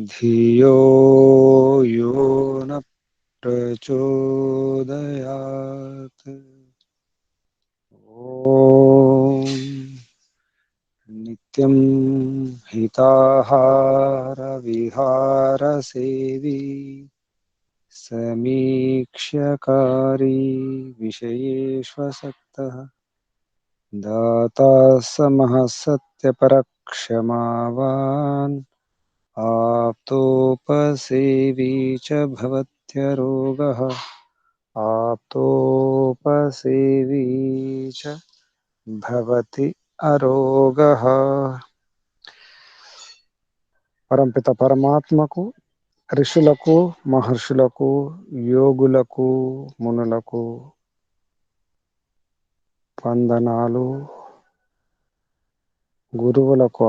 ధియో యో న ప్రచోదయాత్. ఓం నిత్యం హితాహార విహార సేవి సమీక్ష్యకారి విషయేష్వసక్తః దాతా సమః సత్యపరక్షమావాన్ ఆప్తోపసేవి చ భవత్యరోగః ఆప్తోపసేవి చ భవతి అరోగః. పరంపిత పరమాత్మకు, ఋషులకు, మహర్షులకు, యోగులకు, మునులకు వందనాలు. గురువులకు,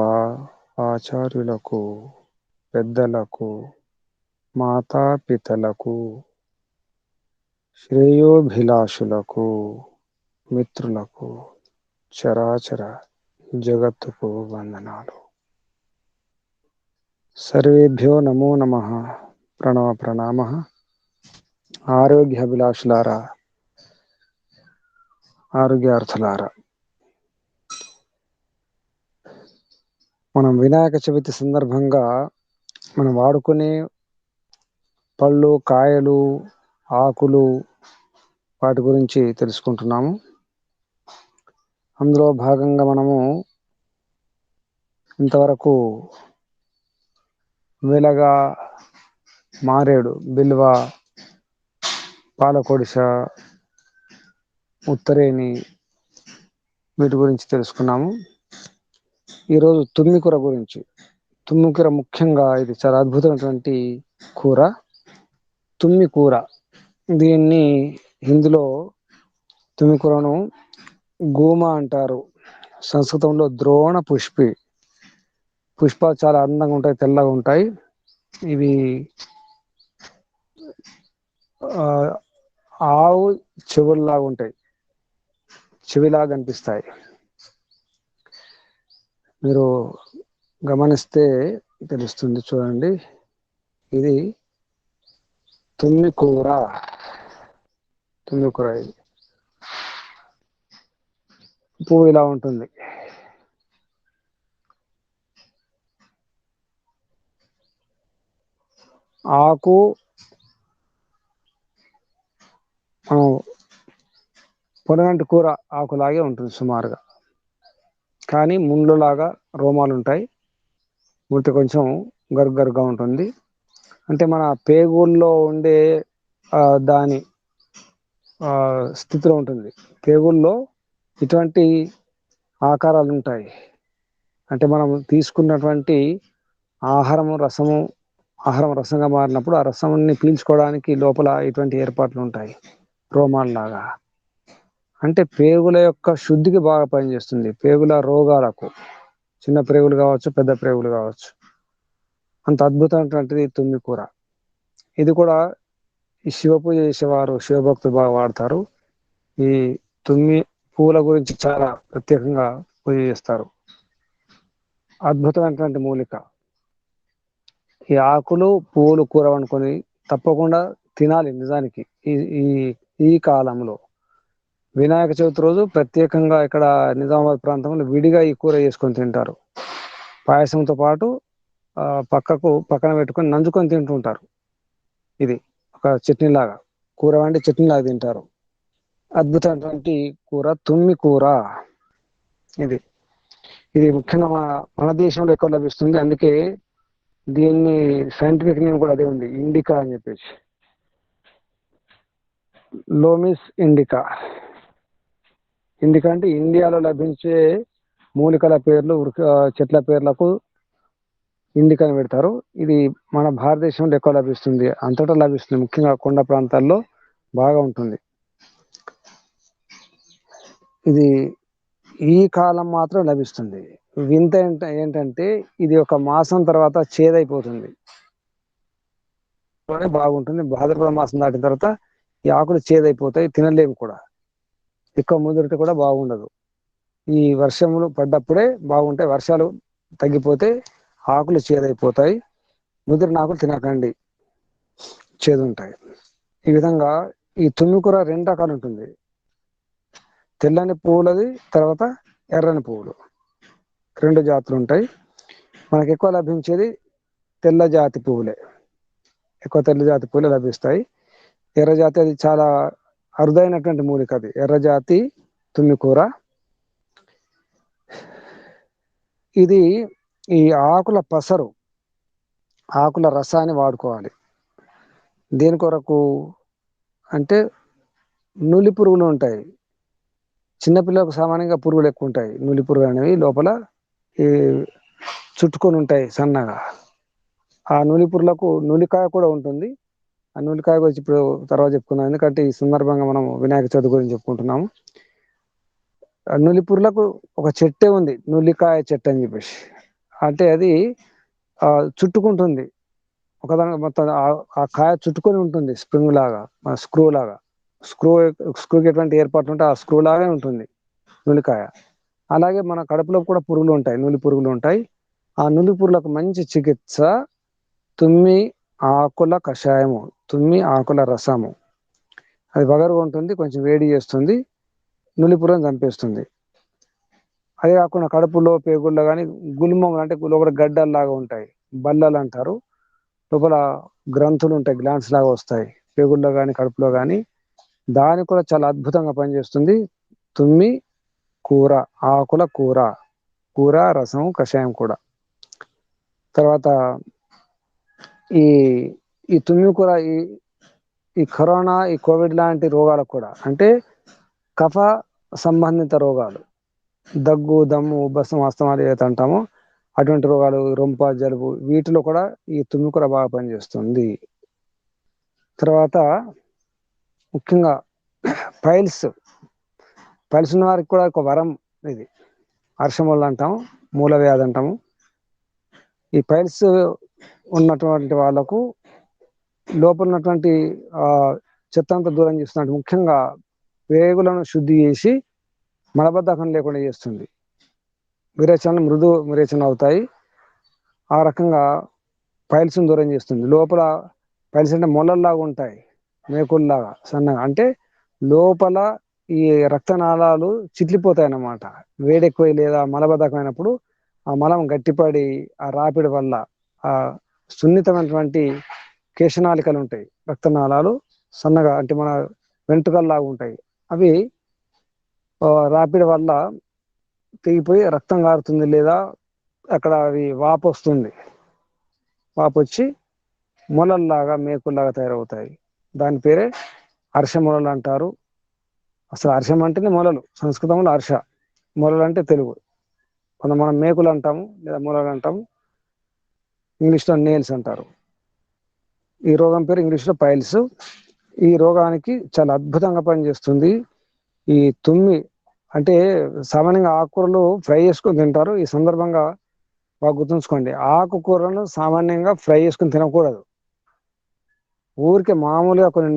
ఆచార్యులకు, పెద్దలకు, మాతాపితలకు, శ్రేయోభిలాషులకు, మిత్రులకు, చరాచర జగత్తుకు వందనాలు. సర్వేభ్యో నమో నమః. ప్రణవ ప్రణామః. ఆరోగ్యాభిలాషులారా, ఆరోగ్యార్థులారా, మనం వినాయక చవితి సందర్భంగా మనం వాడుకునే పళ్ళు, కాయలు, ఆకులు వాటి గురించి తెలుసుకుంటున్నాము. అందులో భాగంగా మనము ఇంతవరకు వెలగ, మారేడు, బిల్వ, పాలకొడిస, ఉత్తరేణి వీటి గురించి తెలుసుకున్నాము. ఈరోజు తుమ్మికూర గురించి. తుమ్మికూర ముఖ్యంగా ఇది చాలా అద్భుతమైనటువంటి కూర. తుమ్మి కూర, దీన్ని హిందీలో తుమ్మికూరను గూమ అంటారు. సంస్కృతంలో ద్రోణ పుష్పి. పుష్పాలు చాలా అందంగా ఉంటాయి, తెల్లగా ఉంటాయి. ఇవి ఆవు చెవుల్లాగా ఉంటాయి, చెవిలాగా కనిపిస్తాయి. మీరు గమనిస్తే తెలుస్తుంది, చూడండి. ఇది తుమ్మికూర. తుమ్మికూర ఇది పువ్వు ఇలా ఉంటుంది. ఆకు పొనగంటి కూర ఆకులాగే ఉంటుంది సుమారుగా, కానీ ముండ్లులాగా రోమాలు ఉంటాయి. మూర్తి కొంచెం గరుగరుగా ఉంటుంది. అంటే మన పేగుల్లో ఉండే దాని స్థితిలో ఉంటుంది. పేగుల్లో ఇటువంటి ఆకారాలు ఉంటాయి. అంటే మనం తీసుకున్నటువంటి ఆహారం రసంగా మారినప్పుడు ఆ రసాన్ని పీల్చుకోవడానికి లోపల ఇటువంటి ఏర్పాట్లు ఉంటాయి, రోమాల్లాగా. అంటే పేగుల యొక్క శుద్ధికి బాగా పనిచేస్తుంది. పేగుల రోగాలకు, చిన్న ప్రేగులు కావచ్చు, పెద్ద ప్రేగులు కావచ్చు, అంత అద్భుతమైనటువంటిది తుమ్మికూర. ఇది కూడా ఈ శివ పూజ చేసేవారు, శివభక్తులు బాగా వాడతారు. ఈ తుమ్మి పూల గురించి చాలా ప్రత్యేకంగా పూజ చేస్తారు. అద్భుతమైనటువంటి మూలిక. ఈ ఆకులు, పువ్వులు కూర వండుకొని తప్పకుండా తినాలి. నిజానికి ఈ ఈ ఈ కాలంలో వినాయక చవితి రోజు ప్రత్యేకంగా ఇక్కడ నిజామాబాద్ ప్రాంతంలో విడిగా ఈ కూర చేసుకొని తింటారు. పాయసంతో పాటు పక్కన పెట్టుకొని నంజుకొని తింటుంటారు. ఇది ఒక చట్నీలాగా, కూర వండి చట్నీలాగా తింటారు. అద్భుతమైనటువంటి కూర తుమ్మి కూర. ఇది ముఖ్యంగా మన దేశంలో ఎక్కువ లభిస్తుంది. అందుకే దీన్ని సైంటిఫిక్ నేమ్ కూడా అదే ఉంది, ఇండికా అని చెప్పేసి. Loomis indica. ఇండికా అంటే ఇండియాలో లభించే మూలికల పేర్లు, చెట్ల పేర్లకు ఇండికా అని పెడతారు. ఇది మన భారతదేశంలో ఎక్కువ లభిస్తుంది, అంతటా లభిస్తుంది. ముఖ్యంగా కొండ ప్రాంతాల్లో బాగా ఉంటుంది. ఇది ఈ కాలం మాత్రం లభిస్తుంది. వింత ఏంటంటే ఇది ఒక మాసం తర్వాత చేదైపోతుంది, బాగుంటుంది. భాద్రపద మాసం దాటిన తర్వాత ఈ ఆకులు చేదైపోతాయి, తినలేము కూడా. ఎక్కువ ముదిరితే కూడా బాగుండదు. ఈ వర్షములు పడ్డప్పుడే బాగుంటాయి. వర్షాలు తగ్గిపోతే ఆకులు చేదైపోతాయి. ముదిరిన ఆకులు తినకండి, చేదు ఉంటాయి. ఈ విధంగా ఈ తుమ్మికూర 2 రకాలు ఉంటుంది. తెల్లని పువ్వులది, తర్వాత ఎర్రని పువ్వులు, 2 జాతులు ఉంటాయి. మనకు ఎక్కువ లభించేది తెల్ల జాతి పువ్వులే, ఎక్కువ తెల్ల జాతి పువ్వులే లభిస్తాయి. ఎర్ర జాతి అది చాలా అరుదైనటువంటి మూలిక, అది ఎర్ర జాతి తుమ్మికూర. ఇది ఈ ఆకుల పసరు, ఆకుల రసాన్ని వాడుకోవాలి. దేని కొరకు అంటే నులి పురుగులు ఉంటాయి, చిన్నపిల్లలకు సామాన్యంగా పురుగులు ఎక్కువ ఉంటాయి. నులి పురుగులు అనేవి లోపల ఈ చుట్టుకొని ఉంటాయి సన్నగా. ఆ నులి పురుగులకు నులికాయ కూడా ఉంటుంది. ఆ నులికాయ గురించి ఇప్పుడు తర్వాత చెప్పుకుందాం, ఎందుకంటే ఈ సందర్భంగా మనం వినాయక చవితి గురించి చెప్పుకుంటున్నాము. నులి పురుగులకు ఒక చెట్టే ఉంది, నులికాయ చెట్టు అని చెప్పేసి. అంటే అది చుట్టుకుంటుంది ఒకదాని మొత్తం, ఆ కాయ చుట్టుకొని ఉంటుంది, స్ప్రింగ్ లాగా, స్క్రూ లాగా. స్క్రూకి ఎటువంటి ఏర్పాటు ఉంటే ఆ స్క్రూ లాగే ఉంటుంది నులికాయ. అలాగే మన కడుపులో కూడా పురుగులు ఉంటాయి, నులి పురుగులు ఉంటాయి. ఆ నులి పురుగులకు మంచి చికిత్స తుమ్మి ఆకుల కషాయము, తుమ్మి ఆకుల రసము. అది వగరుగా ఉంటుంది, కొంచెం వేడి చేస్తుంది, నులి పురుగును చంపేస్తుంది. అదే కాకుండా కడుపులో పేగుల్లో కానీ గుల్మం అంటే లోపల గడ్డల్లాగా ఉంటాయి, బల్లలు అంటారు, లోపల గ్రంథులు ఉంటాయి, గ్లాండ్స్ లాగా వస్తాయి పేగుల్లో కానీ కడుపులో కానీ, దానికి కూడా చాలా అద్భుతంగా పనిచేస్తుంది తుమ్మి కూర, ఆకుల కూర, కూర రసం కషాయం కూడా. తర్వాత ఈ ఈ తుమ్మి కూర ఈ కరోనా, ఈ కోవిడ్ లాంటి రోగాలకు కూడా, అంటే కఫ సంబంధిత రోగాలు, దగ్గు, దమ్ము, ఉబ్బసం, అస్తమాలు ఏదైతే అంటామో అటువంటి రోగాలు, రొంప, జలుబు, వీటిలో కూడా ఈ తుమ్మికూర బాగా పనిచేస్తుంది. తర్వాత ముఖ్యంగా పైల్స్ ఉన్న వారికి కూడా ఒక వరం ఇది, అర్షములు అంటాము, మూల వ్యాధి అంటాము. ఈ పైల్స్ ఉన్నటువంటి వాళ్ళకు లోపల ఉన్నటువంటి చెత్తంతా దూరం చేస్తున్నట్టు, ముఖ్యంగా పేగులను శుద్ధి చేసి మలబద్ధకం లేకుండా చేస్తుంది. విరేచనలు మృదు విరేచనలు అవుతాయి. ఆ రకంగా పైల్స్ను దూరం చేస్తుంది. లోపల పైల్స్ అంటే మొలల్లాగా ఉంటాయి, మేకుల్లాగా సన్నగా, అంటే లోపల ఈ రక్తనాళాలు చిట్లిపోతాయి అన్నమాట. వేడెక్కువ లేదా మలబద్ధకమైనప్పుడు ఆ మలం గట్టిపడి ఆ రాపిడి వల్ల ఆ సున్నితమైనటువంటి కేశనాళికలు ఉంటాయి, రక్తనాళాలు సన్నగా, అంటే మన వెంట్రుకల్లాగా ఉంటాయి, అవి రాపిడి వల్ల తెగిపోయి రక్తం కారుతుంది, లేదా అక్కడ అవి వాపు వస్తుంది, వాపు వచ్చి మొలల్లాగా మేకుల్లాగా తయారవుతాయి. దాని పేరే హర్ష మొలలు అంటారు. అసలు హర్షం అంటేనే మొలలు, సంస్కృతంలో హర్ష, మొలలు అంటే తెలుగు. కొంత మనం మేకులు అంటాము, లేదా మొలలు అంటాము, ఇంగ్లీష్లో నేల్స్ అంటారు. ఈ రోగం పేరు ఇంగ్లీష్లో పైల్స్. ఈ రోగానికి చాలా అద్భుతంగా పనిచేస్తుంది ఈ తుమ్మి. అంటే సామాన్యంగా ఆకుకూరలు ఫ్రై చేసుకొని తింటారు. ఈ సందర్భంగా బాగా గుర్తుంచుకోండి, ఆకుకూరలను సామాన్యంగా ఫ్రై చేసుకొని తినకూడదు. ఊరికే మామూలుగా కొన్ని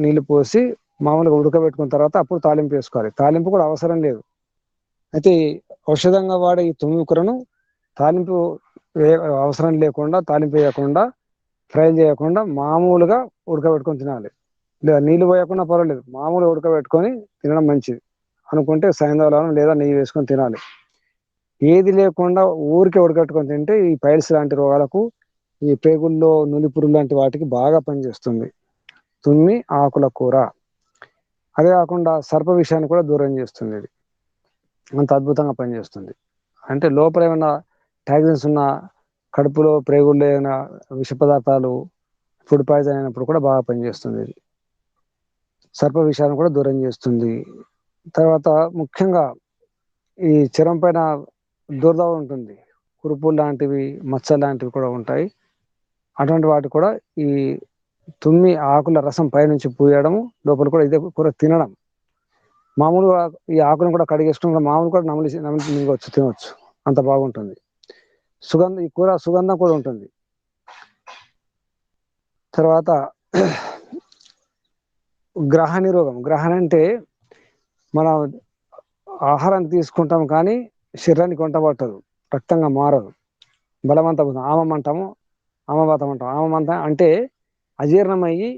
నీళ్లు పోసి మామూలుగా ఉడకబెట్టుకున్న తర్వాత అప్పుడు తాలింపు వేసుకోవాలి. తాలింపు కూడా అవసరం లేదు. అయితే ఔషధంగా వాడే ఈ తుమ్మి కూరను తాలింపు అవసరం లేకుండా, తాలింపు వేయకుండా, ఫ్రై చేయకుండా మామూలుగా ఉడకబెట్టుకొని తినాలి. లేదా నీళ్ళు పోయకుండా పర్వాలేదు, మామూలుగా ఉడకబెట్టుకొని తినడం మంచిది అనుకుంటే సాయంత్రం లేదా నెయ్యి వేసుకొని తినాలి. ఏది లేకుండా ఊరికే ఉడకట్టుకొని తింటే ఈ పైల్స్ లాంటి రోగాలకు, ఈ పేగుల్లో నులి పురుగు లాంటి వాటికి బాగా పనిచేస్తుంది తుమ్మి ఆకుల కూర. అదే కాకుండా సర్ప విషయాన్ని కూడా దూరం చేస్తుంది, ఇది అంత అద్భుతంగా పనిచేస్తుంది. అంటే లోపల ఏమైనా టాక్సిన్స్ ఉన్న, కడుపులో ప్రేగుల్లో ఏమైనా విష పదార్థాలు, ఫుడ్ పాయిజన్ అయినప్పుడు కూడా బాగా పనిచేస్తుంది ఇది. సర్ప విషయాన్ని కూడా దూరం చేస్తుంది. తర్వాత ముఖ్యంగా ఈ చర్మం పైన దురద ఉంటుంది, కురుపులు లాంటివి, మచ్చ లాంటివి కూడా ఉంటాయి. అటువంటి వాటి కూడా ఈ తుమ్మి ఆకుల రసం పైనుంచి పూయడము, లోపల కూడా ఇదే కూర తినడం. మామూలుగా ఈ ఆకులను కూడా కడిగేసుకుని మామూలు కూడా నమిలి మింగవచ్చు, తినవచ్చు, అంత బాగుంటుంది. ఈ కూర సుగంధం కూడా ఉంటుంది. తర్వాత గ్రహణి రోగం. గ్రహణి అంటే మనం ఆహారాన్ని తీసుకుంటాం కానీ శరీరానికి వంట పట్టదు, రక్తంగా మారదు, బలవంతం ఆమం అంటాము, ఆమవాతం అంటాం. ఆమవాతం అంటే అజీర్ణమయ్యి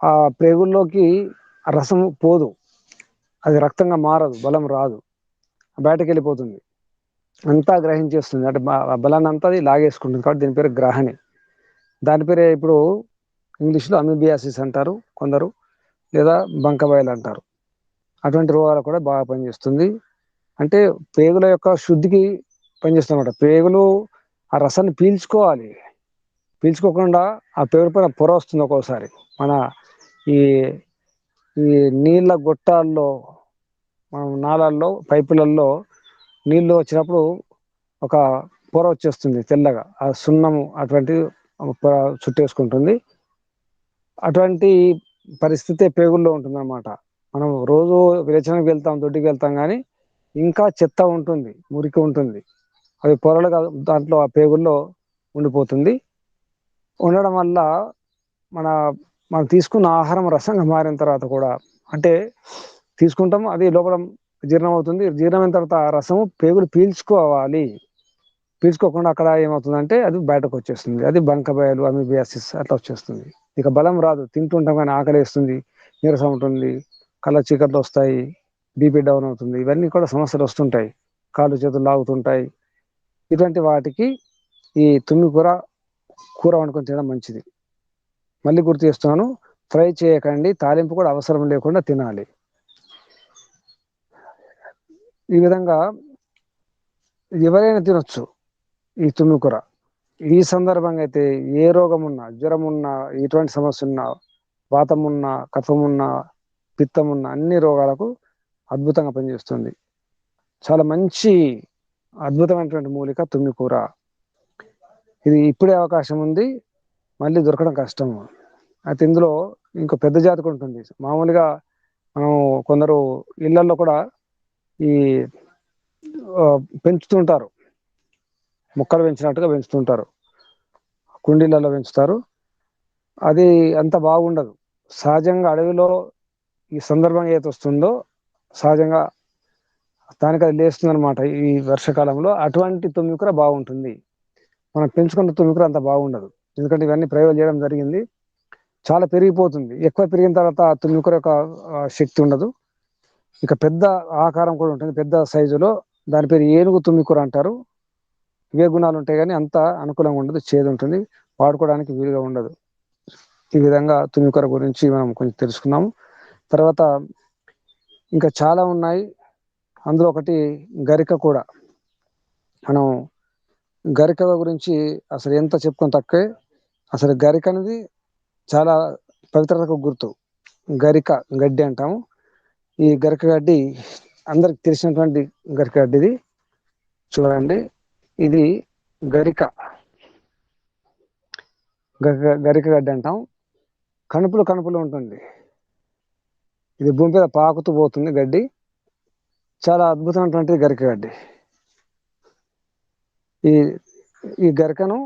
ఆ ప్రేగుల్లోకి ఆ రసము పోదు, అది రక్తంగా మారదు, బలం రాదు, బయటకు వెళ్ళిపోతుంది, అంతా గ్రహించేస్తుంది, అంటే బలాన్ని అంతా అది లాగేసుకుంటుంది. కాబట్టి దీని పేరు గ్రహణి. దాని పేరే ఇప్పుడు ఇంగ్లీష్లో అమీబియాసిస్ అంటారు కొందరు, లేదా బంకబయలు అంటారు. అటువంటి రోగాలు కూడా బాగా పనిచేస్తుంది. అంటే పేగుల యొక్క శుద్ధికి పనిచేస్తుందన్నమాట. పేగులు ఆ రసాన్ని పీల్చుకోవాలి, పీల్చుకోకుండా ఆ పేగుల పైన పొర వస్తుంది ఒక్కోసారి. మన ఈ ఈ నీళ్ళ గొట్టాల్లో, మనం నాళాల్లో పైపులలో నీళ్లు వచ్చినప్పుడు ఒక పొర వచ్చేస్తుంది తెల్లగా, ఆ సున్నము అటువంటి పొర చుట్టేసుకుంటుంది. అటువంటి పరిస్థితి పేగుల్లో ఉంటుందన్నమాట. మనం రోజు విరేచనకు వెళ్తాం, దొడ్డికి వెళ్తాం, కానీ ఇంకా చెత్త ఉంటుంది, మురికి ఉంటుంది, అవి పొరలుగా దాంట్లో ఆ పేగుల్లో ఉండిపోతుంది. ఉండడం వల్ల మన మనం తీసుకున్న ఆహారం రసంగా మారిన తర్వాత కూడా, అంటే తీసుకుంటాం, అది లోపల జీర్ణం అవుతుంది. జీర్ణమైన తర్వాత ఆ రసము పేగులు పీల్చుకోవాలి, పీల్చుకోకుండా అక్కడ ఏమవుతుందంటే అది బయటకు వచ్చేస్తుంది. అది బంకబయలు, అమీబియాసిస్ అట్లా వచ్చేస్తుంది. ఇక బలం రాదు, తింటుంటాం కానీ ఆకలి వేస్తుంది, నీరసం ఉంటుంది, కళ్ళ చీకట్లు వస్తాయి, బీపీ డౌన్ అవుతుంది, ఇవన్నీ కూడా సమస్యలు వస్తుంటాయి, కాళ్ళు చేతులు లాగుతుంటాయి. ఇటువంటి వాటికి ఈ తుమ్మికూర కూర వండుకొని తినడం మంచిది. మళ్ళీ గుర్తు చేస్తున్నాను, ఫ్రై చేయకండి, తాలింపు కూడా అవసరం లేకుండా తినాలి. ఈ విధంగా ఎవరైనా తినొచ్చు ఈ తుమ్మికూర. ఈ సందర్భంగా అయితే ఏ రోగం ఉన్నా, జ్వరం ఉన్నా, ఎటువంటి సమస్య ఉన్నా, వాతం ఉన్నా, కఫం ఉన్నా, పిత్తం ఉన్న అన్ని రోగాలకు అద్భుతంగా పనిచేస్తుంది. చాలా మంచి అద్భుతమైనటువంటి మూలిక తుమ్మికూర. ఇది ఇప్పుడే అవకాశం ఉంది, మళ్ళీ దొరకడం కష్టం. అయితే ఇందులో ఇంకో పెద్ద జాతి కూడా ఉంటుంది. మామూలుగా మనం కొందరు ఇళ్లలో కూడా ఈ పెంచుతుంటారు, మొక్కలు పెంచినట్టుగా పెంచుతుంటారు, కుండీలలో పెంచుతారు. అది అంత బాగుండదు. సహజంగా అడవిలో ఈ సందర్భం ఏది వస్తుందో సహజంగా దానికి అది లేస్తుంది అనమాట. ఈ వర్షాకాలంలో అటువంటి తుమ్మికూర బాగుంటుంది. మనం పెంచుకున్న తుమ్మికూర అంత బాగుండదు, ఎందుకంటే ఇవన్నీ ప్రయోగం చేయడం జరిగింది. చాలా పెరిగిపోతుంది, ఎక్కువ పెరిగిన తర్వాత ఆ తుమ్మికూర యొక్క శక్తి ఉండదు. ఇక పెద్ద ఆకారం కూడా ఉంటుంది, పెద్ద సైజులో. దాని పేరు ఏనుగు తుమ్మికూర అంటారు. ఇవే గుణాలు ఉంటాయి, కానీ అంత అనుకూలంగా ఉండదు, చేదు ఉంటుంది, వాడుకోవడానికి వీలుగా ఉండదు. ఈ విధంగా తుమ్మికూర గురించి మనం కొంచెం తెలుసుకున్నాము. తర్వాత ఇంకా చాలా ఉన్నాయి, అందులో ఒకటి గరిక కూడా. మనం గరిక గురించి అసలు ఎంత చెప్పుకొని తక్కువే. అసలు గరిక అనేది చాలా పవిత్రతకు గుర్తు. గరిక గడ్డి అంటాము. ఈ గరిక గడ్డి అందరికి తెలిసినటువంటి గరిక గడ్డి ఇది. చూడండి, ఇది గరిక, గరిక గడ్డి అంటాం. కణుపులు కణుపులు ఉంటుంది, ఇది భూమి మీద పాకుతూ పోతుంది గడ్డి. చాలా అద్భుతమైనటువంటి గరిక గడ్డి. ఈ ఈ గరికను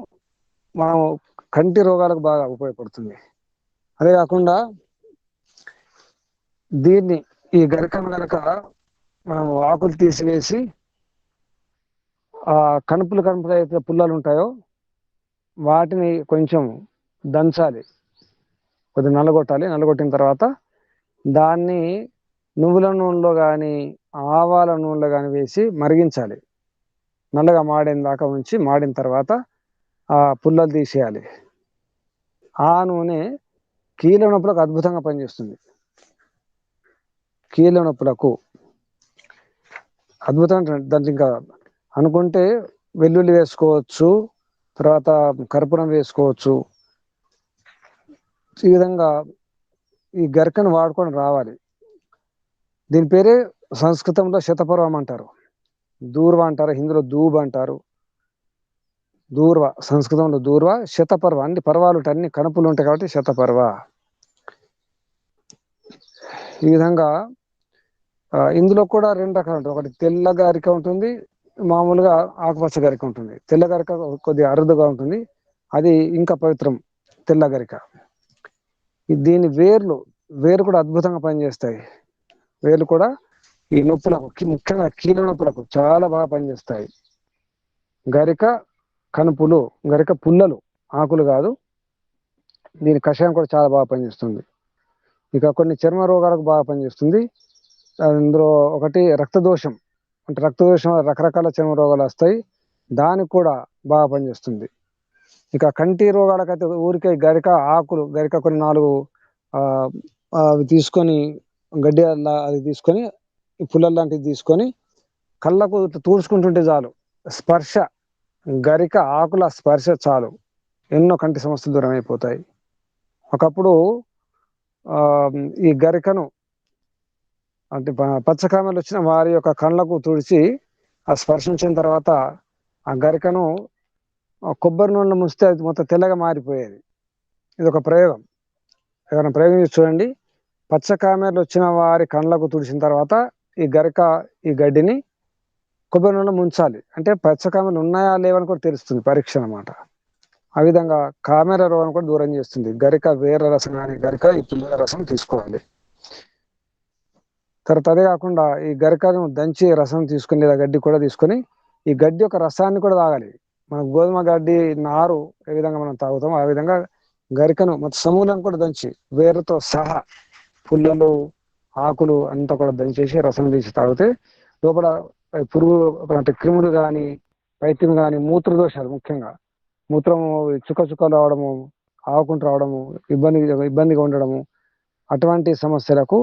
మనం కంటి రోగాలకు బాగా ఉపయోగపడుతుంది. అదే కాకుండా దీన్ని, ఈ గరికను కనుక మనం ఆకులు తీసివేసి ఆ కణుపులు కణుపులు అయితే పుల్లలు ఉంటాయో వాటిని కొంచెం దంచాలి, కొద్దిగా నల్లగొట్టాలి. నల్లగొట్టిన తర్వాత దాన్ని నువ్వుల నూనెలో కానీ ఆవాల నూనెలో కానీ వేసి మరిగించాలి. నల్లగా మాడిన దాకా ఉంచి, మాడిన తర్వాత ఆ పుల్లలు తీసేయాలి. ఆ నూనె కీళ్ళ నొప్పులకు అద్భుతంగా పనిచేస్తుంది. కీళ్ళ నొప్పులకు అద్భుతమైన, దాంట్లో ఇంకా అనుకుంటే వెల్లుల్లి వేసుకోవచ్చు, తర్వాత కర్పూరం వేసుకోవచ్చు. ఈ విధంగా ఈ గరికను వాడుకొని రావాలి. దీని పేరే సంస్కృతంలో శతపర్వం అంటారు, దూర్వ అంటారు, హిందీలో దూబ్ అంటారు. దూర్వ, సంస్కృతంలో దూర్వ, శతపర్వ, అన్ని పర్వాలు ఉంటాయి, అన్ని కణుపులు ఉంటాయి కాబట్టి శతపర్వ. ఈ విధంగా ఇందులో కూడా రెండు రకాలు ఉంటాయి. ఒకటి తెల్ల గరిక ఉంటుంది, మామూలుగా ఆకుపచ్చ గరిక ఉంటుంది. తెల్ల గరిక కొద్దిగా అరుదుగా ఉంటుంది, అది ఇంకా పవిత్రం, తెల్ల గరిక. దీని వేరు కూడా అద్భుతంగా పనిచేస్తాయి. వేర్లు కూడా ఈ నొప్పులకు, ముఖ్యంగా కీళ్ళ నొప్పులకు చాలా బాగా పనిచేస్తాయి. గరిక కణుపులు, గరిక పుల్లలు ఆకులు కాదు, దీని కషాయం కూడా చాలా బాగా పనిచేస్తుంది. ఇక కొన్ని చర్మ రోగాలకు బాగా పనిచేస్తుంది. అందులో ఒకటి రక్తదోషం, అంటే రక్తదోషం రకరకాల చర్మ రోగాలు వస్తాయి, దానికి కూడా బాగా పనిచేస్తుంది. ఇక కంటి రోగాలకైతే ఊరికే గరిక ఆకులు, గరిక కొన్ని 4 అవి తీసుకొని గడ్డి అది తీసుకొని పుల్లలు లాంటివి తీసుకొని కళ్ళకు తూర్చుకుంటుంటే చాలు, స్పర్శ, గరిక ఆకుల స్పర్శ చాలు, ఎన్నో కంటి సమస్యలు దూరం అయిపోతాయి. ఒకప్పుడు ఈ గరికను అంటే పచ్చకామెలు వచ్చిన వారి యొక్క కళ్ళకు తుడిచి ఆ స్పర్శించిన తర్వాత ఆ గరికను కొబ్బరి నూనెలో ముంచితే అది మొత్తం తెల్లగా మారిపోయేది. ఇది ఒక ప్రయోగం, ఏదైనా ప్రయోగం చేసి చూడండి. పచ్చకామెర్లు వచ్చిన వారి కళ్ళకు తుడిచిన తర్వాత ఈ గరిక, ఈ గడ్డిని కొబ్బరి నూనెలో ముంచాలి. అంటే పచ్చకామెర్లు ఉన్నాయా లేవని కూడా తెలుస్తుంది, పరీక్ష అనమాట. ఆ విధంగా కామెర రోగం కూడా దూరం చేస్తుంది. గరిక వేర రసం కానీ గరిక ఈ పుల్ల రసం తీసుకోవాలి. తర్వాత అదే కాకుండా ఈ గరికను దంచి రసం తీసుకుని లేదా గడ్డి కూడా తీసుకొని ఈ గడ్డి యొక్క రసాన్ని కూడా తాగాలి. మన గోధుమ గడ్డి నారు ఏ విధంగా మనం తాగుతామో ఆ విధంగా గరికను మొత్తం సమూలం కూడా దంచి వేరుతో సహా పుల్లలు ఆకులు అంతా కూడా దంచేసి రసం తీసి తాగితే లోపల పురుగు అంటే క్రిములు కానీ పైత్యం కానీ మూత్ర దోషాలు, ముఖ్యంగా మూత్రము చుక్కలు రావడము, ఆవుకుంటూ రావడము, ఇబ్బందిగా ఉండడము, అటువంటి సమస్యలకు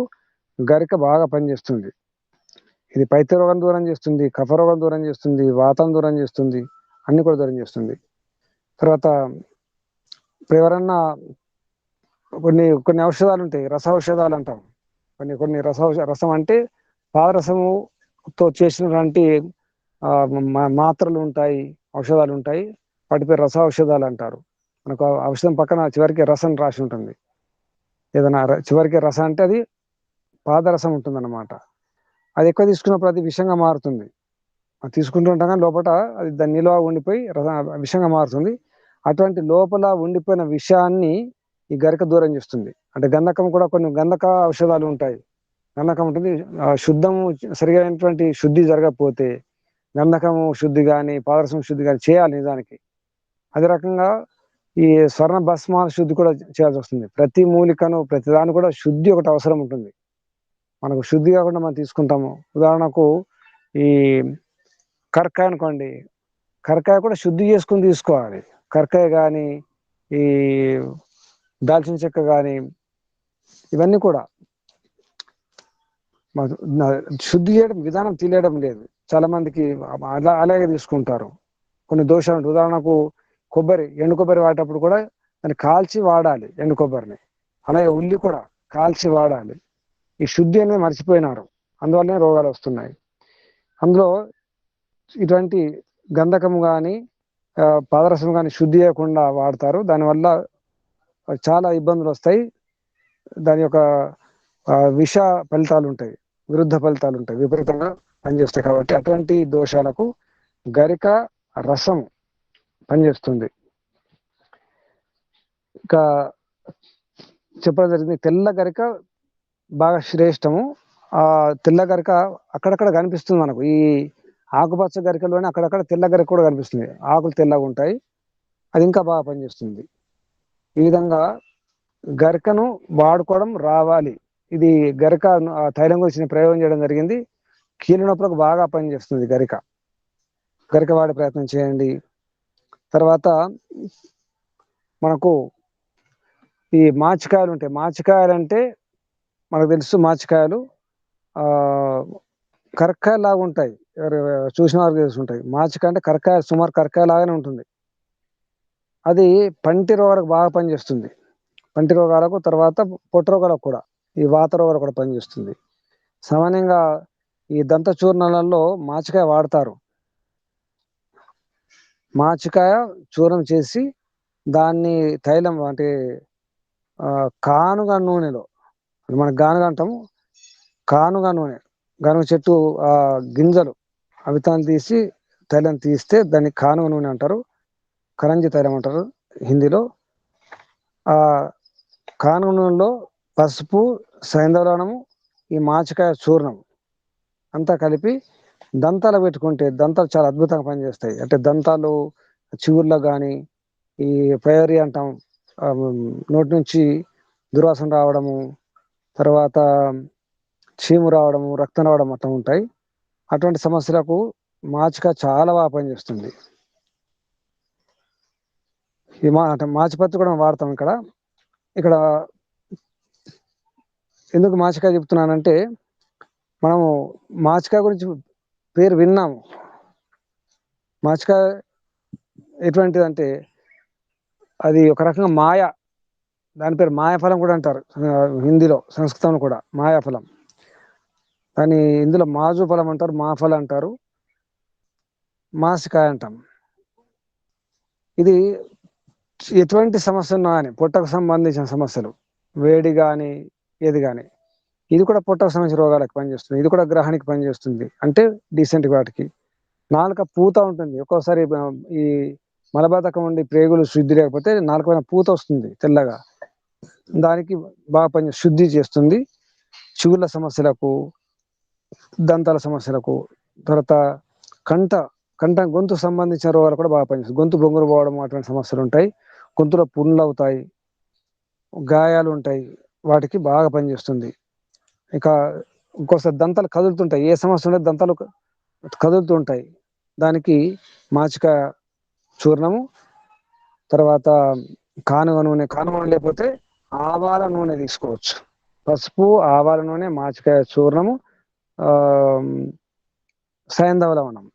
గరిక బాగా పనిచేస్తుంది. ఇది పైత్య రోగం దూరం చేస్తుంది, కఫ రోగం దూరం చేస్తుంది, వాతం దూరం చేస్తుంది, అన్ని కూడా దూరం చేస్తుంది. తర్వాత ఎవరన్నా కొన్ని ఔషధాలు ఉంటాయి, రస ఔషధాలు అంటాం. కొన్ని రసం అంటే పాదరసముతో చేసినటువంటి మాత్రలు ఉంటాయి, ఔషధాలు ఉంటాయి, వాటి పేరు రస ఔషధాలు అంటారు. మనకు ఔషధం పక్కన చివరికి రసం రాసి ఉంటుంది. ఏదైనా చివరికి రసం అంటే అది పాదరసం ఉంటుంది అన్నమాట. అది ఎక్కువ తీసుకున్నప్పుడు అది విషంగా మారుతుంది. అది తీసుకుంటూ ఉంటాం కానీ లోపల అది దాని నిల్వ ఉండిపోయి విషంగా మారుతుంది. అటువంటి లోపల ఉండిపోయిన విషాన్ని ఈ గరిక దూరం చేస్తుంది. అంటే గంధకం కూడా కొన్ని గంధక ఔషధాలు ఉంటాయి. గంధకం ఉంటుంది, శుద్ధము సరిగైనటువంటి శుద్ధి జరగకపోతే గంధకము శుద్ధి కానీ పాదరసం శుద్ధి కానీ చేయాలి నిజానికి. అదే రకంగా ఈ స్వర్ణ భస్మాల శుద్ధి కూడా చేయాల్సి వస్తుంది. ప్రతి మూలికను ప్రతి దాని కూడా శుద్ధి ఒకటి అవసరం ఉంటుంది. మనకు శుద్ధి కాకుండా మనం తీసుకుంటాము. ఉదాహరణకు ఈ కరక్కాయ అనుకోండి, కరక్కాయ కూడా శుద్ధి చేసుకుని తీసుకోవాలి. కరక్కాయ కానీ ఈ దాల్చిన చెక్క కానీ ఇవన్నీ కూడా శుద్ధి చేయడం విధానం తెలియడం లేదు చాలా మందికి, అలాగే తీసుకుంటారు. కొన్ని దోషాలు, ఉదాహరణకు ఎండు కొబ్బరి వాడేటప్పుడు కూడా దాన్ని కాల్చి వాడాలి, ఎండు కొబ్బరిని. అలాగే ఉల్లి కూడా కాల్చి వాడాలి. ఈ శుద్ధి అనేది మర్చిపోయినారు, అందువల్లనే రోగాలు వస్తున్నాయి. అందులో ఇటువంటి గంధకం కానీ పాదరసం కానీ శుద్ధి చేయకుండా వాడతారు. దానివల్ల చాలా ఇబ్బందులు వస్తాయి. దాని యొక్క విష ఫలితాలు ఉంటాయి, విరుద్ధ ఫలితాలు ఉంటాయి, విపరీతంగా పనిచేస్తాయి. కాబట్టి అటువంటి దోషాలకు గరిక రసం పనిచేస్తుంది. ఇంకా చెప్పడం జరిగింది, తెల్ల గరిక బాగా శ్రేష్టము. ఆ తెల్ల గరిక అక్కడక్కడ కనిపిస్తుంది మనకు. ఈ ఆకుపచ్చ గరికలోనే అక్కడక్కడ తెల్ల గరిక కూడా కనిపిస్తుంది, ఆకులు తెల్లగా ఉంటాయి, అది ఇంకా బాగా పనిచేస్తుంది. ఈ విధంగా గరికను వాడుకోవడం రావాలి. ఇది గరిక తైలం గురించి ప్రయోగం చేయడం జరిగింది. కీళ్ళ నొప్పులకు బాగా పనిచేస్తుంది గరిక. గరిక వాడే ప్రయత్నం చేయండి. తర్వాత మనకు ఈ మాచికాయలు ఉంటాయి. మాచికాయలు అంటే మనకు తెలుసు, మాచికాయలు కరక్కాయ లాగా ఉంటాయి, ఎవరు చూసిన వారికి తెలుసుంటాయి. మాచికాయ అంటే కరక్కాయ, సుమారు కరక్కాయ లాగానే ఉంటుంది. అది పంటి రోగాలకు బాగా పనిచేస్తుంది, పంటి రోగాలకు, తర్వాత పొట్ట రోగాలకు కూడా, ఈ వాత రోగాలకు కూడా పనిచేస్తుంది. సామాన్యంగా ఈ దంత చూర్ణాలలో మాచికాయ వాడతారు. మాచికాయ చూర్ణం చేసి దాన్ని తైలం అంటే కానుగ నూనెలో, మన గానుగ అంటాము, కానుగ నూనె, గానుగ చెట్టు గింజలు అవితాన్ని తీసి తైలం తీస్తే దాన్ని కానుగ నూనె అంటారు, కరంజి తైలం అంటారు హిందీలో. ఆ కానుగ నూనెలో పసుపు, సైంధవలవణము, ఈ మాచికాయ చూర్ణం అంతా కలిపి దంతాలు పెట్టుకుంటే దంతాలు చాలా అద్భుతంగా పనిచేస్తాయి. అంటే దంతాలు చిగుర్లకు కానీ ఈ ప్రయోరి అంటాం, నోటి నుంచి దుర్వాసన రావడము, తర్వాత చీము రావడము, రక్తం రావడం అట్లా ఉంటాయి. అటువంటి సమస్యలకు మాచిక చాలా బాగా పనిచేస్తుంది. ఈ మాచిపత్రి కూడా వాడతాం ఇక్కడ. ఇక్కడ ఎందుకు మాచికాయ చెప్తున్నానంటే, మనము మాచికాయ గురించి పేరు విన్నాము. మాచికాయ ఎటువంటిదంటే అది ఒక రకంగా మాయ, దాని పేరు మాయాఫలం కూడా అంటారు హిందీలో, సంస్కృతంలో కూడా మాయాఫలం. దాని ఇందులో మాజు ఫలం అంటారు, మాఫలం అంటారు, మాసికాయ అంటాం. ఇది ఎటువంటి సమస్య ఉన్నా కానీ, పొట్టకు సంబంధించిన సమస్యలు, వేడి కానీ ఏది కానీ, ఇది కూడా పొట్టకు సంబంధించిన రోగాలకు పనిచేస్తుంది. ఇది కూడా గ్రహానికి పనిచేస్తుంది, అంటే డీసెంట్ వాటికి. నాలుక పూత ఉంటుంది, ఒక్కోసారి ఈ మలబద్ధకం ఉండి ప్రేగులు శుద్ధి లేకపోతే నాలుక పైన పూత వస్తుంది తెల్లగా, దానికి బాగా పని శుద్ధి చేస్తుంది. చిగుళ్ళ సమస్యలకు, దంతాల సమస్యలకు, తర్వాత కంట కంట గొంతు సంబంధించిన రోగాలు కూడా బాగా పనిచేస్తుంది. గొంతు బొంగురు పోవడం అటువంటి సమస్యలు ఉంటాయి, గొంతులో పుండ్లు అవుతాయి, గాయాలు ఉంటాయి, వాటికి బాగా పనిచేస్తుంది. ఇక ఇంకోసారి దంతాలు కదులుతుంటాయి, ఏ సమస్య ఉంటే దంతాలు కదులుతుంటాయి, దానికి మాచికాయ చూర్ణము, తర్వాత కానుగ నూనె, కానుగ నూనె లేకపోతే ఆవాల నూనె తీసుకోవచ్చు. పసుపు, ఆవాల నూనె, మాచికాయ చూర్ణము, సైంధవ లవణం,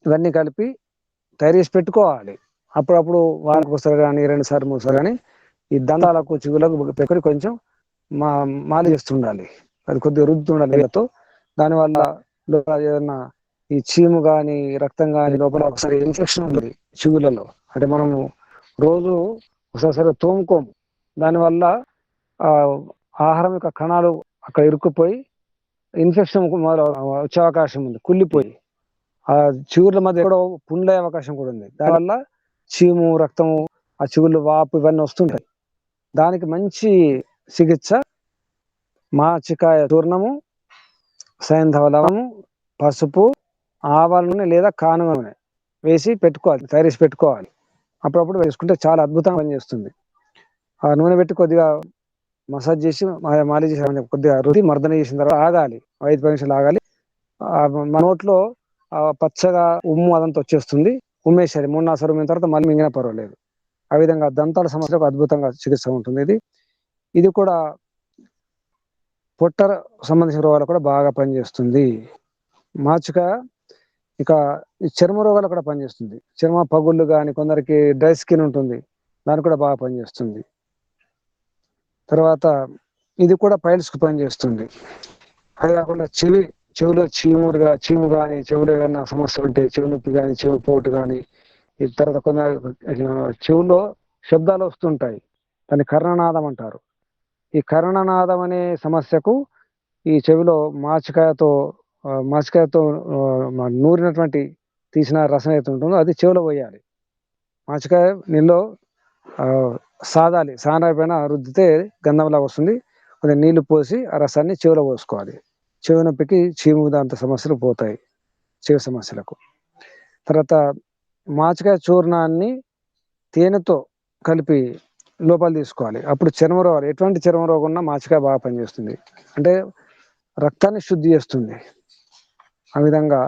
ఇవన్నీ కలిపి తయారు చేసి పెట్టుకోవాలి. అప్పుడప్పుడు వారానికి ఒకసారి కానీ, 2 సార్లు 3 సార్లు కానీ ఈ దంతాలకు చిగులకు పెట్టుకొని కొంచెం మాలి చేస్తుండాలి. అది కొద్దిగా రుద్దుతుండాలి నీళ్ళతో. దానివల్ల ఏదన్నా ఈ చీము కానీ, రక్తం కానీ, లోపల ఒకసారి ఇన్ఫెక్షన్ ఉంటుంది చిగులలో, అంటే మనము రోజు ఒకసారి తోముకోము, దానివల్ల ఆహారం యొక్క కణాలు అక్కడ ఇరుక్కుపోయి ఇన్ఫెక్షన్ వచ్చే అవకాశం ఉంది, కుళ్ళిపోయి ఆ చిగుర్ల మధ్య ఎక్కడో పుండ్లయ్యే అవకాశం కూడా ఉంది. దానివల్ల చీము, రక్తము, ఆ చిగుళ్ళు వాపు ఇవన్నీ వస్తుంటాయి. దానికి మంచి చికిత్స మాచికాయ చూర్ణము, సైంధవ లవణము, పసుపు, ఆవాల నూనె లేదా కానుగ నూనె వేసి పెట్టుకోవాలి, తయారు చేసి పెట్టుకోవాలి. అప్పుడప్పుడు వేసుకుంటే చాలా అద్భుతంగా పనిచేస్తుంది. ఆ నూనె పెట్టి కొద్దిగా మసాజ్ చేసి మాలిష్ చేసి కొద్దిగా రుచి మర్దన చేసిన తర్వాత ఆగాలి, 5-10 నిమిషాలు ఆగాలి. మన నోట్లో పచ్చగా ఉమ్ము అదంతా వచ్చేస్తుంది. ఉమ్మేసేది 3-4 సార్లు ఉమ్మిన తర్వాత మళ్ళీ మింగినా పర్వాలేదు. ఆ విధంగా దంతాల సమస్యకు అద్భుతంగా చికిత్స ఉంటుంది. ఇది కూడా పొట్ట సంబంధించిన రోగాలు కూడా బాగా పనిచేస్తుంది మాచికాయ. ఇక ఈ చర్మ రోగాలు కూడా పనిచేస్తుంది. చర్మ పగుళ్ళు కానీ, కొందరికి డ్రై స్కిన్ ఉంటుంది, దానికి కూడా బాగా పనిచేస్తుంది. తర్వాత ఇది కూడా పైల్స్కి పనిచేస్తుంది. అది కాకుండా చెవిలో చీము కానీ, చెవులో ఏదైనా సమస్య ఉంటే, చెవి నొప్పి కానీ, చెవి పోటు కానీ, ఈ తర్వాత చెవులో శబ్దాలు వస్తుంటాయి, దాన్ని కర్ణనాదం అంటారు. ఈ కర్ణనాదం అనే సమస్యకు ఈ చెవిలో మాచికాయతో నూరినటువంటి తీసిన రసం అయితే ఉంటుందో అది చెవిలో పోయాలి. మాచికాయ నీళ్ళు సాదాలి, సానా పైన రుద్దితే గంధంలాగా వస్తుంది. కొంచెం నీళ్లు పోసి ఆ రసాన్ని చెవిలో పోసుకోవాలి. చెవి నొప్పికి, చీము దాంతో సమస్యలు పోతాయి, చెవి సమస్యలకు. తర్వాత మాచికాయ చూర్ణాన్ని తేనెతో కలిపి లోపల తీసుకోవాలి. అప్పుడు చర్మ రోగాలు, ఎటువంటి చర్మ రోగం ఉన్నా మాచికాయ బాగా పనిచేస్తుంది, అంటే రక్తాన్ని శుద్ధి చేస్తుంది. ఆ విధంగా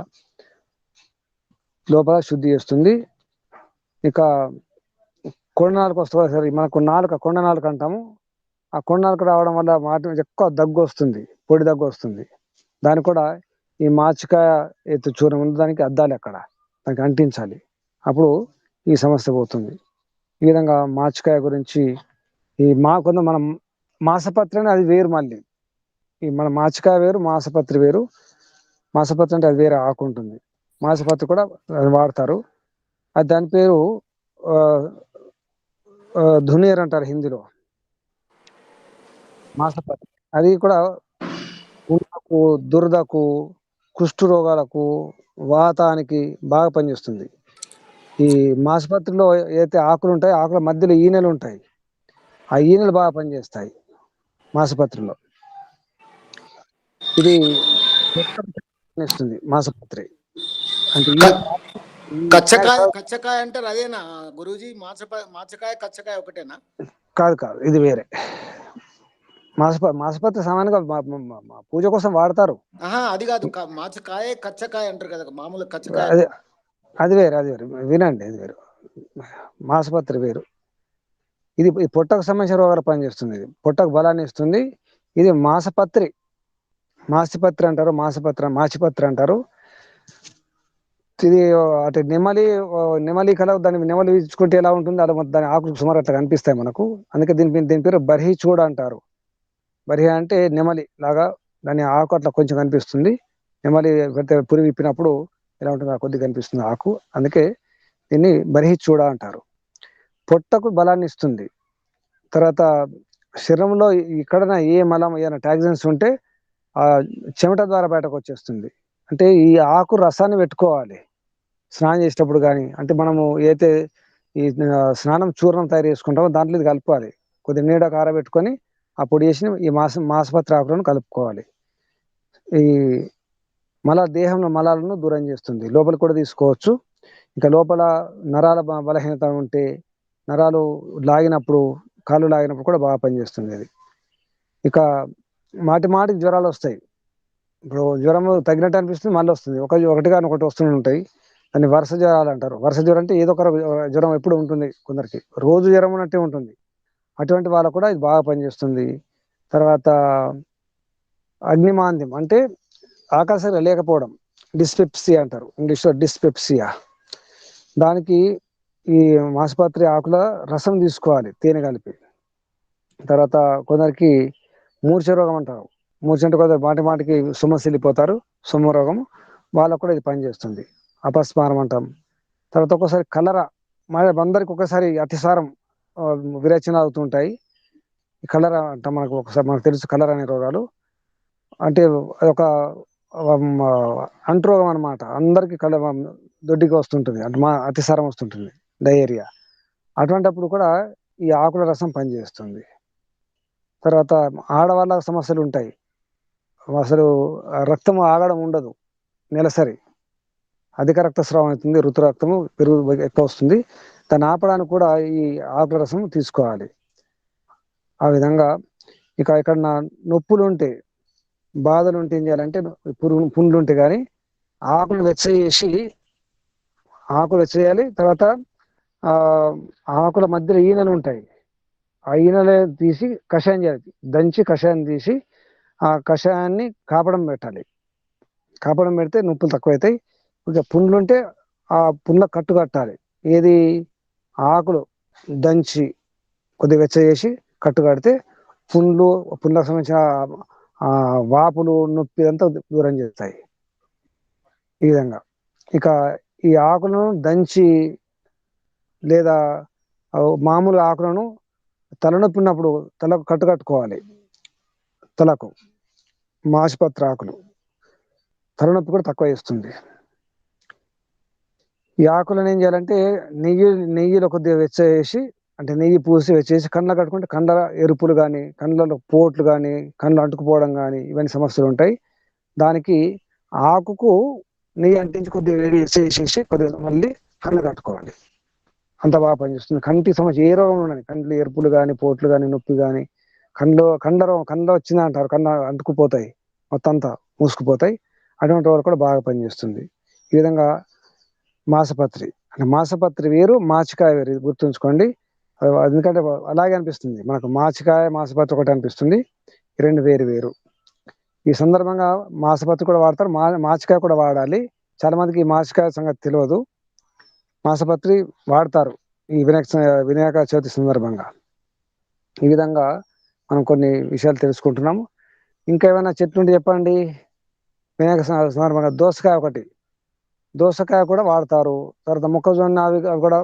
లోపల శుద్ధి చేస్తుంది. ఇక కొండ నాలుక వస్తుంది సరే, మనకు కొండ నాలుక అంటాము. ఆ కొండ నాలుక రావడం వల్ల ఎక్కువ దగ్గు వస్తుంది, పొడి దగ్గు వస్తుంది. దానికి కూడా ఈ మాచికాయ చూర్ణం ఉంది, దానికి అద్దాలి, అక్కడ దానికి అంటించాలి, అప్పుడు ఈ సమస్య పోతుంది. ఈ విధంగా మాచికాయ గురించి కొంత మనం మాసపత్రి అని అది వేరు, మళ్ళీ ఈ మన మాచికాయ వేరు, మాసపత్రి వేరు. మాసపత్రి అంటే అది వేరే ఆకు ఉంటుంది, మాసపత్రి కూడా అది వాడతారు. అది దాని పేరు ధునేర్ అంటారు హిందీలో, మాసపత్రి. అది కూడా పుండ్లకు, దురదకు, కుష్టు రోగాలకు, వాతానికి బాగా పనిచేస్తుంది. ఈ మాసపత్రిలో ఏదైతే ఆకులు ఉంటాయో, ఆకుల మధ్యలో ఈనెలు ఉంటాయి, ఆ ఈనెలు బాగా పనిచేస్తాయి మాసపత్రిలో. ఇది ఇస్తుంది మాసపత్రి. అంటే కచ్చకాయ అంటారు అదేనా గురూజీ? మాచకాయ కచ్చకాయ ఒకటేనా? కాదు కాదు, ఇది వేరే. మాసపత్రి సామాన్యంగా పూజ కోసం వాడతారు. అది కాదు, మాచకాయ కచ్చకాయ అంటారు కదా మామూలు కచ్చకాయ. అది వేరు, అది వేరు, వినండి, అది వేరు. మాసపత్రి వేరు. ఇది పొట్టకు సంబంధించిన రోగాలు పనిచేస్తుంది. ఇది పొట్టకు బలాన్ని ఇస్తుంది. ఇది మాసపత్రి అంటారు, మాచిపత్రి అంటారు. ఇది అటు నెమలి కల దాన్ని నెమలి ఇచ్చుకుంటే ఎలా ఉంటుంది అలా దాని ఆకులు సుమారు అట్లా కనిపిస్తాయి మనకు. అందుకే దీని పేరు బర్హి చూడ అంటారు. బర్హి అంటే నెమలి లాగా దాని ఆకు అట్లా కొంచెం కనిపిస్తుంది. నెమలి పురి విప్పినప్పుడు ఎలా ఉంటుంది కొద్దిగా కనిపిస్తుంది ఆకు. అందుకే దీన్ని బర్హి చూడ అంటారు. పొట్టకు బలాన్ని ఇస్తుంది. తర్వాత శరీరంలో ఎక్కడైనా ఏ మలం ఏమైనా టాక్సిన్స్ ఉంటే ఆ చెమట ద్వారా బయటకు వచ్చేస్తుంది. అంటే ఈ ఆకు రసాన్ని పెట్టుకోవాలి స్నానం చేసేటప్పుడు కానీ. అంటే మనము అయితే ఈ స్నానం చూర్ణం తయారు చేసుకుంటామో దాంట్లో ఇది కలుపుకోవాలి. కొద్దిగా నీడకు ఆరబెట్టుకొని ఆ పొడి చేసి ఈ మాసపత్రి ఆకులను కలుపుకోవాలి. ఈ దేహంలో మలాలను దూరం చేస్తుంది. లోపల కూడా తీసుకోవచ్చు. ఇంకా లోపల నరాల బలహీనత ఉంటే, నరాలు లాగినప్పుడు, కాళ్ళు లాగినప్పుడు కూడా బాగా పనిచేస్తుంది అది. ఇక మాటికి జ్వరాలు వస్తాయి. ఇప్పుడు జ్వరం తగినట్టు అనిపిస్తుంది, మళ్ళీ వస్తుంది. ఒకటి కానీ ఒకటి వస్తూనే ఉంటాయి. దాన్ని వరుస జ్వరాలు అంటారు. వరుస జ్వరం అంటే ఏదో ఒక జ్వరం ఎప్పుడు ఉంటుంది, కొందరికి రోజు జ్వరం ఉన్నట్టే ఉంటుంది. అటువంటి వాళ్ళకు కూడా ఇది బాగా పనిచేస్తుంది. తర్వాత అగ్నిమాంద్యం అంటే ఆకాశంగా లేకపోవడం, డిస్పెప్సియా అంటారు ఇంగ్లీష్లో, డిస్పెప్సియా. దానికి ఈ మాసపత్రి ఆకుల రసం తీసుకోవాలి తేనె కలిపి. తర్వాత కొందరికి మూర్ఛ రోగం అంటారు. మూర్ఛ అంటే కొందరు మాటికి సొమ్మసి వెళ్ళిపోతారు, సొమ్ము రోగం, వాళ్ళకు కూడా ఇది పనిచేస్తుంది. అపస్మారం అంటాం. తర్వాత ఒక్కోసారి కలరా, అందరికి ఒకసారి అతిసారం విరేచన అవుతుంటాయి. కలరా అంటాం, మనకు తెలుసు కలరా అనే రోగాలు. అంటే ఒక అంటురోగం అనమాట. అందరికి దొడ్డికి వస్తుంటుంది, అంటే అతిసారం వస్తుంటుంది, డయేరియా. అటువంటిప్పుడు కూడా ఈ ఆకుల రసం పనిచేస్తుంది. తర్వాత ఆడవాళ్ళ సమస్యలు ఉంటాయి. అసలు రక్తం ఆగడం ఉండదు, నెలసరి అధిక రక్తస్రావం అవుతుంది, ఋతురక్తము పెరుగు ఎక్కువ వస్తుంది. దాన్ని ఆపడానికి కూడా ఈ ఆకుల రసం తీసుకోవాలి. ఆ విధంగా ఇక ఎక్కడన్నా నొప్పులు ఉంటే, బాధలు ఉంటే ఏం చేయాలంటే, పుండ్లు ఉంటే కానీ ఆకులు వెచ్చేయాలి. తర్వాత ఆకుల మధ్యలో ఈనెలు ఉంటాయి, ఆ ఈనెలు తీసి కషాయం చేయాలి. దంచి కషాయం తీసి ఆ కషాయాన్ని కాపడం పెట్టాలి. కాపడం పెడితే నొప్పులు తక్కువవుతాయి. ఇంకా పుండ్లుంటే ఆ పుండ్ల కట్టు కట్టాలి. ఏది ఆకులు దంచి కొద్దిగా వెచ్చ కట్టు కడితే పుండ్లకు సంబంధించిన వాపులు, నొప్పి అంతా దూరం చేస్తాయి. ఈ విధంగా ఇక ఈ ఆకులను దంచి లేదా మామూలు ఆకులను తలనొప్పి ఉన్నప్పుడు తలకు కట్టుకోవాలి. తలకు మాసిపత్రి ఆకులు తలనొప్పి కూడా తక్కువ చేస్తుంది. ఈ ఆకులను ఏం చేయాలంటే నెయ్యిలో కొద్దిగా వెచ్చేసి, అంటే నెయ్యి పూసి వెచ్చేసి కళ్ళ కట్టుకుంటే కండ్ల ఎరుపులు కానీ, కండ్లలో పోట్లు కానీ, కండ్లు అంటుకుపోవడం కానీ, ఇవన్నీ సమస్యలు ఉంటాయి. దానికి ఆకుకు నెయ్యి అంటించి కొద్దిగా వేడి చేసేసి కొద్దిగా మళ్ళీ కళ్ళు కట్టుకోవాలి. అంత బాగా పనిచేస్తుంది. కంటి సమస్య ఏ రోగం ఉండని, కండ్లు ఎరుపులు కానీ, పోట్లు కానీ, నొప్పి కానీ, కండ్లో వచ్చింది అంటారు, కళ్ళ అంటుకుపోతాయి, మొత్తం అంతా మూసుకుపోతాయి. అటువంటి వాళ్ళు కూడా బాగా పనిచేస్తుంది. ఈ విధంగా మాసపత్రి వేరు, మాచికాయ వేరు, ఇది గుర్తుంచుకోండి. ఎందుకంటే అలాగే అనిపిస్తుంది మనకు, మాసపత్రి ఒకటి అనిపిస్తుంది. ఈ రెండు వేరు. ఈ సందర్భంగా మాసపత్రి కూడా వాడతారు, మాచికాయ కూడా వాడాలి. చాలా మందికి ఈ మాచికాయ సంగతి తెలియదు. మాసపత్రి వాడతారు ఈ వినాయక చవితి సందర్భంగా. ఈ విధంగా మనం కొన్ని విషయాలు తెలుసుకుంటున్నాము. ఇంకా ఏమైనా చెట్లు ఉంటే చెప్పండి. వినాయక సందర్భంగా దోసకాయ కూడా వాడతారు. తర్వాత మొక్కజొన్న, అవి కూడా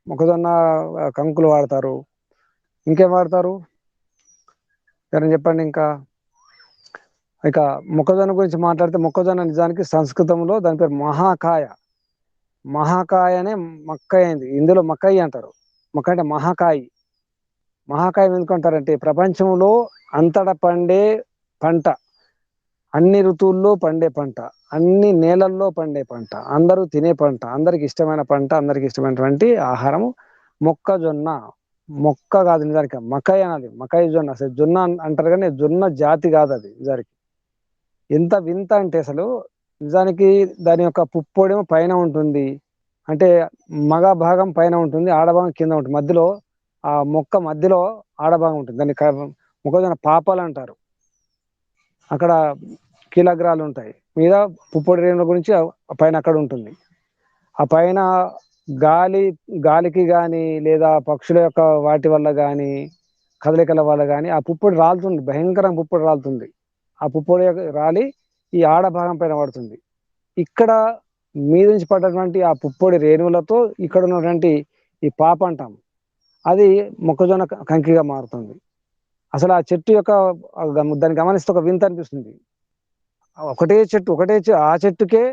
మొక్కజొన్న కంకులు వాడతారు. ఇంకేం వాడతారు ఎవరైనా చెప్పండి. ఇంకా ఇక మొక్కజొన్న గురించి మాట్లాడితే, మొక్కజొన్న నిజానికి సంస్కృతంలో దాని పేరు మహాకాయ అనే మక్కై అయింది. ఇందులో మక్కయి అంటారు. మక్క అంటే మహాకాయ ఎందుకంటారంటే, ప్రపంచంలో అంతటా పండే పంట అన్ని ఋతువుల్లో పండే పంట, అన్ని నేలల్లో పండే పంట, అందరూ తినే పంట, అందరికి ఇష్టమైన పంట, అందరికి ఇష్టమైనటువంటి ఆహారము మొక్కజొన్న. మొక్క కాదు నిజానికి మకాయి అనాలి, మకాయి జొన్న. అసలు జొన్న అంటారు కానీ జొన్న జాతి కాదు అది నిజానికి. ఎంత వింత అంటే అసలు నిజానికి దాని యొక్క పుప్పొడేమో పైన ఉంటుంది, అంటే మగ భాగం పైన ఉంటుంది, ఆడభాగం కింద ఉంటుంది. మధ్యలో ఆ మొక్క మధ్యలో ఆడభాగం ఉంటుంది. దాన్ని మొక్కజొన్న పాపాలు అంటారు. అక్కడ కీలగ్రాలు ఉంటాయి, మీద పుప్పొడి రేణుల గురించి పైన అక్కడ ఉంటుంది. ఆ పైన గాలికి కానీ లేదా పక్షుల యొక్క వాటి వల్ల కానీ కదలికల వల్ల కానీ ఆ పుప్పొడి రాలుతుంది, భయంకరంగా పుప్పొడి రాలుతుంది. ఆ పుప్పొడి రాలి ఈ ఆడ భాగం పైన పడుతుంది. ఇక్కడ మీద నుంచి పడ్డటువంటి ఆ పుప్పొడి రేణువులతో ఇక్కడ ఉన్నటువంటి ఈ పాప అంటాం, అది మొక్కజొన్న కంకిగా మారుతుంది. అసలు ఆ చెట్టు యొక్క దాన్ని గమనిస్తే ఒక వింత అనిపిస్తుంది. ఒకటే చెట్టు ఆ చెట్టుకే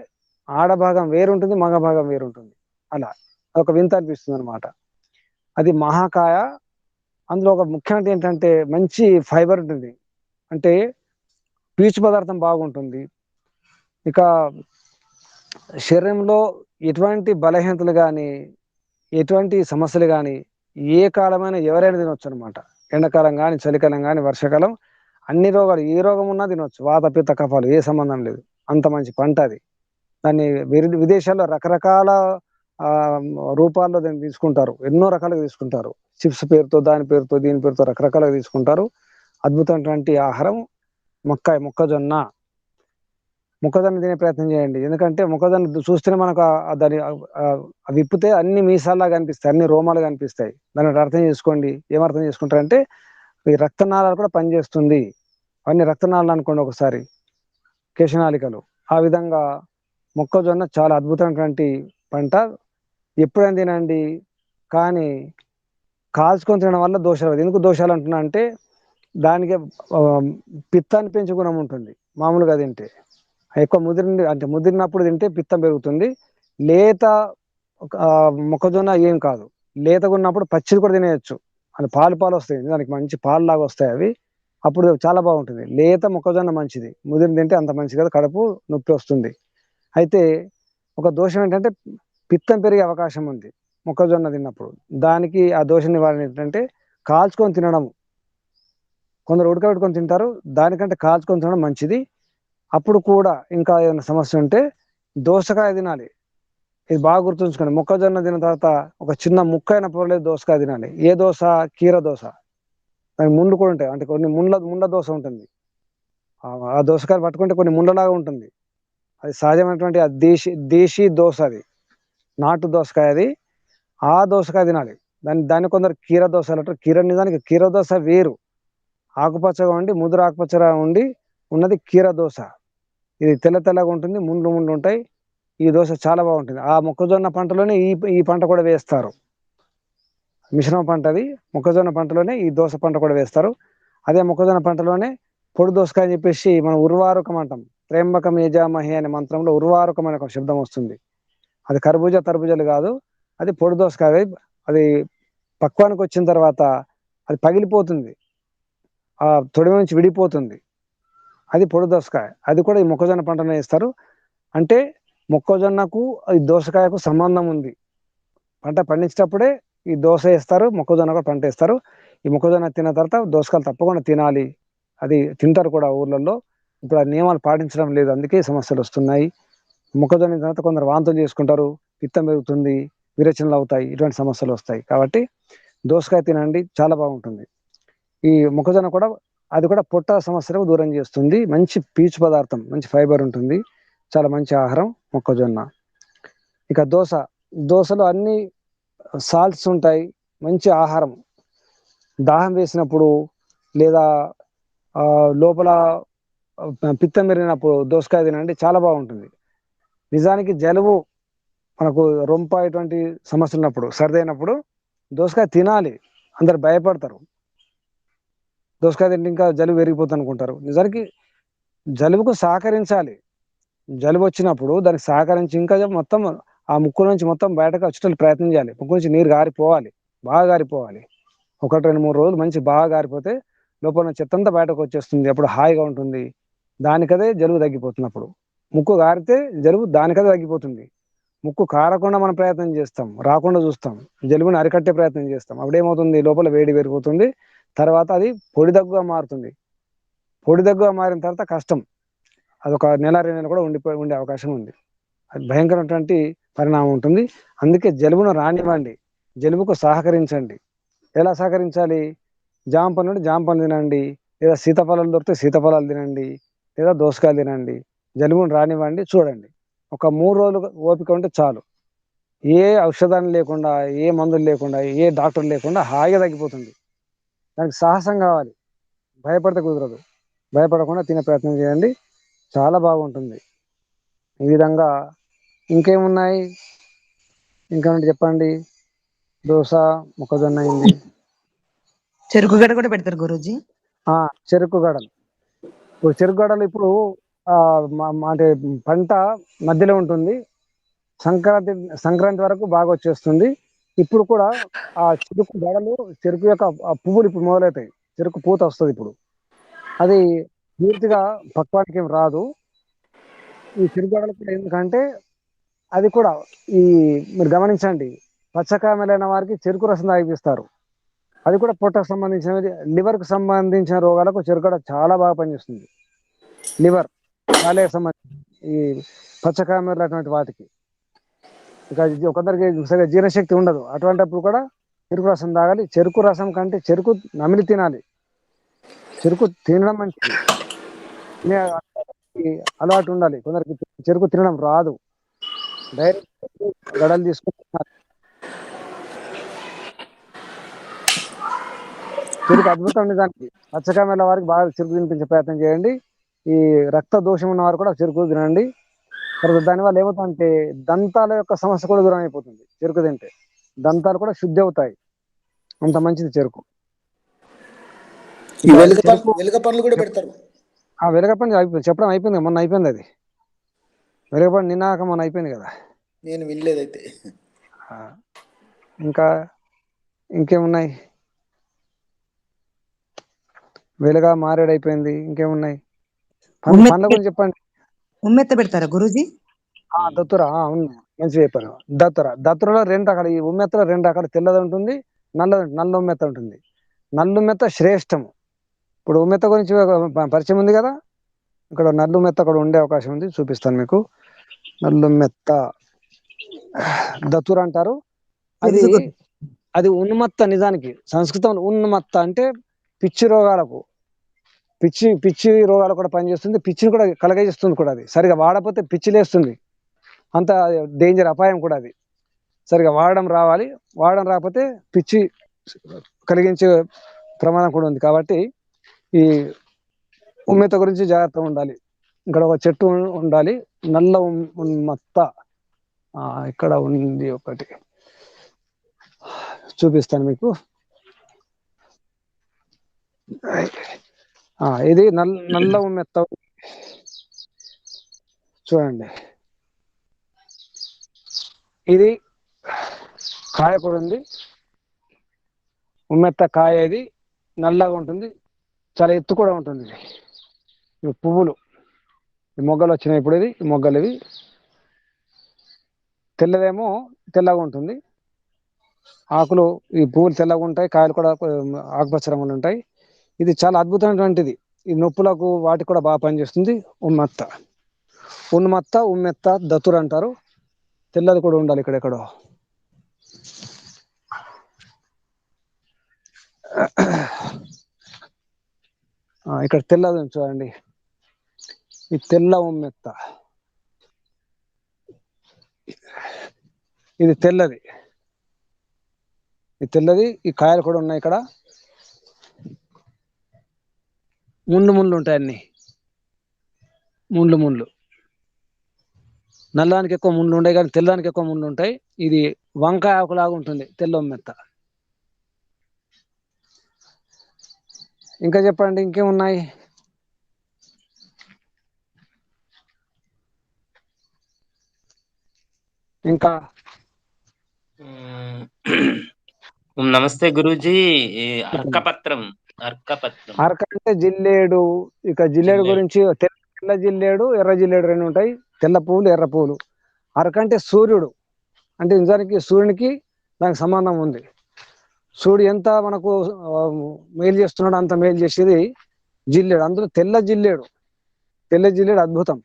ఆడభాగం వేరుంటుంది, మగ భాగం వేరుంటుంది. అలా ఒక వింత అనిపిస్తుంది అనమాట. అది మహాకాయ. అందులో ఒక ముఖ్యమైనది ఏంటంటే మంచి ఫైబర్ ఉంటుంది, అంటే పీచు పదార్థం బాగుంటుంది. ఇక శరీరంలో ఎటువంటి బలహీనతలు కానీ ఎటువంటి సమస్యలు కానీ ఏ కాలమైనా ఎవరైనా తినొచ్చు అనమాట. ఎండాకాలం కానీ చలికాలం కానీ వర్షాకాలం అన్ని రోగాలు ఏ రోగం ఉన్నా తినొచ్చు. వాత పిత్త కఫాలు ఏ సంబంధం లేదు, అంత మంచి పంట అది. దాన్ని విదేశాల్లో రకరకాల రూపాల్లో దాన్ని తీసుకుంటారు, ఎన్నో రకాలుగా తీసుకుంటారు. చిప్స్ పేరుతో, దాని పేరుతో, దీని పేరుతో రకరకాలుగా తీసుకుంటారు. అద్భుతమైనటువంటి ఆహారం మొక్కజొన్న. మొక్కజొన్న తినే ప్రయత్నం చేయండి, ఎందుకంటే మొక్కజొన్న చూస్తేనే మనకు దాని విప్పితే అన్ని మీసాల్లా కనిపిస్తాయి, అన్ని రోమాలు కనిపిస్తాయి. దాన్ని అర్థం చేసుకోండి. ఏమర్థం చేసుకుంటారంటే ఈ రక్తనాళాలు కూడా పనిచేస్తుంది. అవన్నీ రక్తనాళాలు అనుకోండి ఒకసారి, కేశనాళికలు. ఆ విధంగా మొక్కజొన్న చాలా అద్భుతమైనటువంటి పంట. ఎప్పుడైనా తినండి, కానీ కాల్చుకొని తినడం వల్ల దోషాలు. ఎందుకు దోషాలు అంటున్నా అంటే దానికి పిత్తాన్ని పెంచే గుణం ఉంటుంది. మామూలుగా తింటే ఎక్కువ ముదిరినప్పుడు తింటే పిత్తం పెరుగుతుంది. లేత మొక్కజొన్న ఏం కాదు, లేతగా ఉన్నప్పుడు పచ్చిది కూడా తినేయచ్చు. అది పాలు వస్తాయి, దానికి మంచి పాలు లాగా వస్తాయి అవి. అప్పుడు చాలా బాగుంటుంది. లేత మొక్కజొన్న మంచిది, ముదిరి తింటే అంత మంచిది కదా, కడుపు నొప్పి వస్తుంది. అయితే ఒక దోషం ఏంటంటే పిత్తం పెరిగే అవకాశం ఉంది మొక్కజొన్న తిన్నప్పుడు. దానికి ఆ దోష నివారణ ఏంటంటే కాల్చుకొని తినడం. కొందరు ఉడకబెట్టుకొని తింటారు, దానికంటే కాల్చుకొని తినడం మంచిది. అప్పుడు కూడా ఇంకా ఏదైనా సమస్య ఉంటే దోసకాయ తినాలి. ఇది బాగా గుర్తుంచుకోండి. మొక్కజొన్న తిన్న తర్వాత ఒక చిన్న ముక్కైన పర్లేదు దోసకాయ తినాలి. ఏ దోశ? కీర దోశ. దానికి ముండ్లు కూడా ఉంటాయి, అంటే కొన్ని ముండ్ల దోశ ఉంటుంది. ఆ దోసకాయ పట్టుకుంటే కొన్ని ముండ్లలాగా ఉంటుంది. అది సహజమైనటువంటి ఆ దేశీ దోశ, అది నాటు దోసకాయ. అది ఆ దోసకాయ తినాలి. దాన్ని కొందరు కీర దోశ అంటారు. నిజానికి కీర దోశ వేరు, ఆకుపచ్చగా ఉండి ముదురు ఆకుపచ్చగా ఉండి ఉన్నది కీర దోశ. ఇది తెల్లగా ఉంటుంది, ముండ్లు ఉంటాయి. ఈ దోశ చాలా బాగుంటుంది. ఆ మొక్కజొన్న పంటలోనే ఈ పంట కూడా వేస్తారు. మిశ్రమ పంట అది. మొక్కజొన్న పంటలోనే ఈ దోశ పంట కూడా వేస్తారు. అదే మొక్కజొన్న పంటలోనే పొడి దోసకాయ అని చెప్పేసి మనం ఉర్వారుకం అంటాం. త్రయంబకం యజామహే అనే మంత్రంలో ఉర్వారుకం అనే ఒక శబ్దం వస్తుంది. అది తర్బుజాలు కాదు, అది పొడి దోసకాయ. అది పక్వానికి వచ్చిన తర్వాత అది పగిలిపోతుంది, ఆ తొడిమ నుంచి విడిపోతుంది. అది పొడి దోసకాయ. అది కూడా ఈ మొక్కజొన్న పంటనే వేస్తారు. అంటే మొక్కజొన్నకు ఈ దోసకాయకు సంబంధం ఉంది. పంట పండించేటప్పుడే ఈ దోశ వేస్తారు, మొక్కజొన్న కూడా పంట వేస్తారు. ఈ మొక్కజొన్న తిన్న తర్వాత దోసకాయలు తప్పకుండా తినాలి. అది తింటారు కూడా ఊర్లలో. ఇప్పుడు ఆ నియమాలు పాటించడం లేదు, అందుకే సమస్యలు వస్తున్నాయి. మొక్కజొన్న తర్వాత కొందరు వాంతులు చేసుకుంటారు, పిత్తం పెరుగుతుంది, విరేచనలు అవుతాయి, ఇటువంటి సమస్యలు వస్తాయి. కాబట్టి దోసకాయ తినండి, చాలా బాగుంటుంది. ఈ మొక్కజొన్న కూడా అది కూడా పొట్ట సమస్యలకు దూరం చేస్తుంది. మంచి పీచు పదార్థం, మంచి ఫైబర్ ఉంటుంది, చాలా మంచి ఆహారం మొక్కజొన్న. ఇక దోశలో అన్ని సాల్ట్స్ ఉంటాయి, మంచి ఆహారం. దాహం వేసినప్పుడు లేదా లోపల పిత్తం పెరిగినప్పుడు దోసకాయ తినండి, చాలా బాగుంటుంది. నిజానికి జలుబు, మనకు రొంప ఇటువంటి సమస్యలు ఉన్నప్పుడు, సర్ది అయినప్పుడు దోసకాయ తినాలి. అందరు భయపడతారు, దోసకాయ తింటే ఇంకా జలుబు పెరిగిపోతుంది అనుకుంటారు. నిజానికి జలుబుకు సహకరించాలి. జలుబు వచ్చినప్పుడు దానికి సహకరించి ఇంకా మొత్తం ఆ ముక్కు నుంచి మొత్తం బయటకు వచ్చేటట్టు ప్రయత్నం చేయాలి. ముక్కు నుంచి నీరు గారిపోవాలి, బాగా గారిపోవాలి. 1-2-3 రోజులు మంచి బాగా గారిపోతే లోపల చెత్తంతా బయటకు వచ్చేస్తుంది. అప్పుడు హాయిగా ఉంటుంది. దానికదే జలుబు తగ్గిపోతున్నప్పుడు. ముక్కు కారితే జలుబు దానికదే తగ్గిపోతుంది. ముక్కు కారకుండా మనం ప్రయత్నం చేస్తాం, రాకుండా చూస్తాం, జలుబుని అరికట్టే ప్రయత్నం చేస్తాం. అప్పుడేమవుతుంది, లోపల వేడి పెరిగిపోతుంది, తర్వాత అది పొడి దగ్గుగా మారుతుంది. పొడి దగ్గుగా మారిన తర్వాత కష్టం, అదొక నెల 2 నెలలు కూడా ఉండే అవకాశం ఉంది. అది భయంకరమైనటువంటి పరిణామం ఉంటుంది. అందుకే జలుబును రానివ్వండి, జలుబుకు సహకరించండి. ఎలా సహకరించాలి? జామ పండు ఉంటే జామ పండు తినండి, లేదా సీతాఫలాలు దొరికితే సీతాఫలాలు తినండి, లేదా దోసకాయలు తినండి. జలుబును రానివ్వండి, చూడండి. ఒక 3 రోజులు ఓపిక ఉంటే చాలు. ఏ ఔషధాలు లేకుండా, ఏ మందులు లేకుండా, ఏ డాక్టర్ లేకుండా హాయిగా తగ్గిపోతుంది. దానికి సాహసం కావాలి, భయపడితే కుదరదు. భయపడకుండా తినే ప్రయత్నం చేయండి, చాలా బాగుంటుంది. ఈ విధంగా ఇంకేమున్నాయి, ఇంకేమంటే చెప్పండి. దోస, మొక్కజొన్న అయింది. చెరుకు గడ కూడా పెడతారు గురూజీ. చెరుకు గడలు. ఇప్పుడు చెరుకు గడలు ఇప్పుడు అంటే పంట మధ్యలో ఉంటుంది, సంక్రాంతి వరకు బాగా వచ్చేస్తుంది. ఇప్పుడు కూడా ఆ చెరుకు గడలు, చెరుకు యొక్క పువ్వులు ఇప్పుడు మొదలవుతాయి, చెరుకు పూత వస్తుంది ఇప్పుడు. అది పూర్తిగా పక్వానికి ఏం రాదు. ఈ చెరుకు గడలు కూడా ఎందుకంటే అది కూడా మీరు గమనించండి, పచ్చకామెలైన వారికి చెరుకు రసం తాగిపిస్తారు. అది కూడా పొట్టకు సంబంధించినది, లివర్కు సంబంధించిన రోగాలకు చెరుకు చాలా బాగా పనిచేస్తుంది. లివర్, కాలేయ సంబంధించి ఈ పచ్చకామెలటువంటి వాటికి, ఇక కొందరికి సరిగా జీర్ణశక్తి ఉండదు, అటువంటిప్పుడు కూడా చెరుకు రసం తాగాలి. చెరుకు రసం కంటే చెరుకు నమిలి తినాలి. చెరుకు తినడం మంచిది, తినే అలవాటు ఉండాలి. కొందరికి చెరుకు తినడం రాదు, డైరెక్ట్ గడలు తీసుకుని చెరుకు అద్భుతం నిజానికి. పచ్చకామెల వారికి బాగా చెరుకు తినిపించే ప్రయత్నం చేయండి. ఈ రక్త దోషం ఉన్న వారు కూడా చెరుకు తినండి. తర్వాత దానివల్ల ఏమవుతుందంటే దంతాల యొక్క సమస్య కూడా దూరం అయిపోతుంది. చెరుకు తింటే దంతాలు కూడా శుద్ధి అవుతాయి, అంత మంచిది చెరుకు. వెలుగ పండ్లు కూడా పెడతారు. వెలుగపండు అయిపోయింది, చెప్పడం అయిపోయింది, మొన్న అయిపోయింది అది. వెలుగపండు నిన్నాక మొన్న అయిపోయింది కదా. నేను వినలేదైతే. ఇంకా ఇంకేమున్నాయి? వెలుగా మారేడు అయిపోయింది, ఇంకేమున్నాయి? పండ్ల గురించి చెప్పండి. ఉమ్మెత్త పెడతారా గురూజీ? దత్తుర, అవును, మంచిగా చెప్పారు. దత్తురలో 2 రకాలు, ఈ ఉమ్మెత్తలో 2 రకాలు, తెల్లది ఉంటుంది, నల్ల ఉమ్మెత్త ఉంటుంది. నల్ల ఉమ్మెత్త శ్రేష్టము. ఇప్పుడు ఉమ్మెత్త గురించి పరిచయం ఉంది కదా, ఇక్కడ నల్ల ఉమ్మెత్త కూడా ఉండే అవకాశం ఉంది, చూపిస్తాను మీకు. నల్ల ఉమ్మెత్త దత్తుర అంటారు. అది ఉన్మత్త. నిజానికి సంస్కృతంలో ఉన్మత్త అంటే పిచ్చి రోగాలకు, పిచ్చి రోగాలు కూడా పనిచేస్తుంది, పిచ్చిని కూడా కలగజేస్తుంది కూడా. అది సరిగా వాడకపోతే పిచ్చి లేస్తుంది, అంత డేంజర్, అపాయం కూడా అది. సరిగా వాడడం రావాలి, వాడడం రాకపోతే పిచ్చి కలిగించే ప్రమాదం కూడా ఉంది. కాబట్టి ఈ ఉమ్మెత్త గురించి జాగ్రత్తగా ఉండాలి. ఇక్కడ ఒక చెట్టు ఉండాలి, నల్ల ఉన్మత్త. ఇక్కడ ఉంది ఒకటి, చూపిస్తాను మీకు. ఇది నల్ల ఉమ్మెత్త, చూడండి. ఇది కాయ కూడా ఉంది, ఉమ్మెత్త కాయ. ఇది నల్లగా ఉంటుంది, చాలా ఎత్తు కూడా ఉంటుంది. ఇవి పువ్వులు, ఈ మొగ్గలు వచ్చినాయి ఇప్పుడు. ఈ మొగ్గలు ఇవి తెల్లదేమో తెల్లగా ఉంటుంది, ఆకులు, ఈ పువ్వులు తెల్లగా ఉంటాయి, కాయలు కూడా ఆకుపచ్చ రంగులు ఉంటాయి. ఇది చాలా అద్భుతమైనటువంటిది, ఈ నొప్పులకు వాటికి కూడా బాగా పనిచేస్తుంది. ఉమ్మెత్త దతురు అంటారు. తెల్లది కూడా ఉండాలి ఇక్కడెక్కడో. ఇక్కడ తెల్లది చూడండి, ఈ తెల్ల ఉమ్మెత్త, ఇది తెల్లది, ఈ కాయలు కూడా ఉన్నాయి. ఇక్కడ ముళ్ళు ఉంటాయి, అన్ని ముళ్ళు. నల్లానికి ఎక్కువ ముళ్ళు ఉంటాయి, కానీ తెల్లదానికి ఎక్కువ ముళ్ళు ఉంటాయి. ఇది వంకాయ ఆకులాగా ఉంటుంది, తెల్ల ఉమ్మెత్త. ఇంకా చెప్పండి, ఇంకేమున్నాయి? ఇంకా నమస్తే గురూజీ. అర్క అంటే జిల్లేడు. ఇక జిల్లేడు గురించి తెల్ల జిల్లేడు ఎర్ర జిల్లేడు రెండు ఉంటాయి. తెల్ల పువ్వులు ఎర్ర పువ్వులు. అరకంటే సూర్యుడు, అంటే నిజానికి సూర్యునికి దానికి సంబంధం ఉంది. సూర్యుడు ఎంత మనకు మేలు చేస్తున్నాడు అంత మేలు చేసేది జిల్లేడు. అందులో తెల్ల జిల్లేడు, తెల్ల జిల్లేడు అద్భుతం.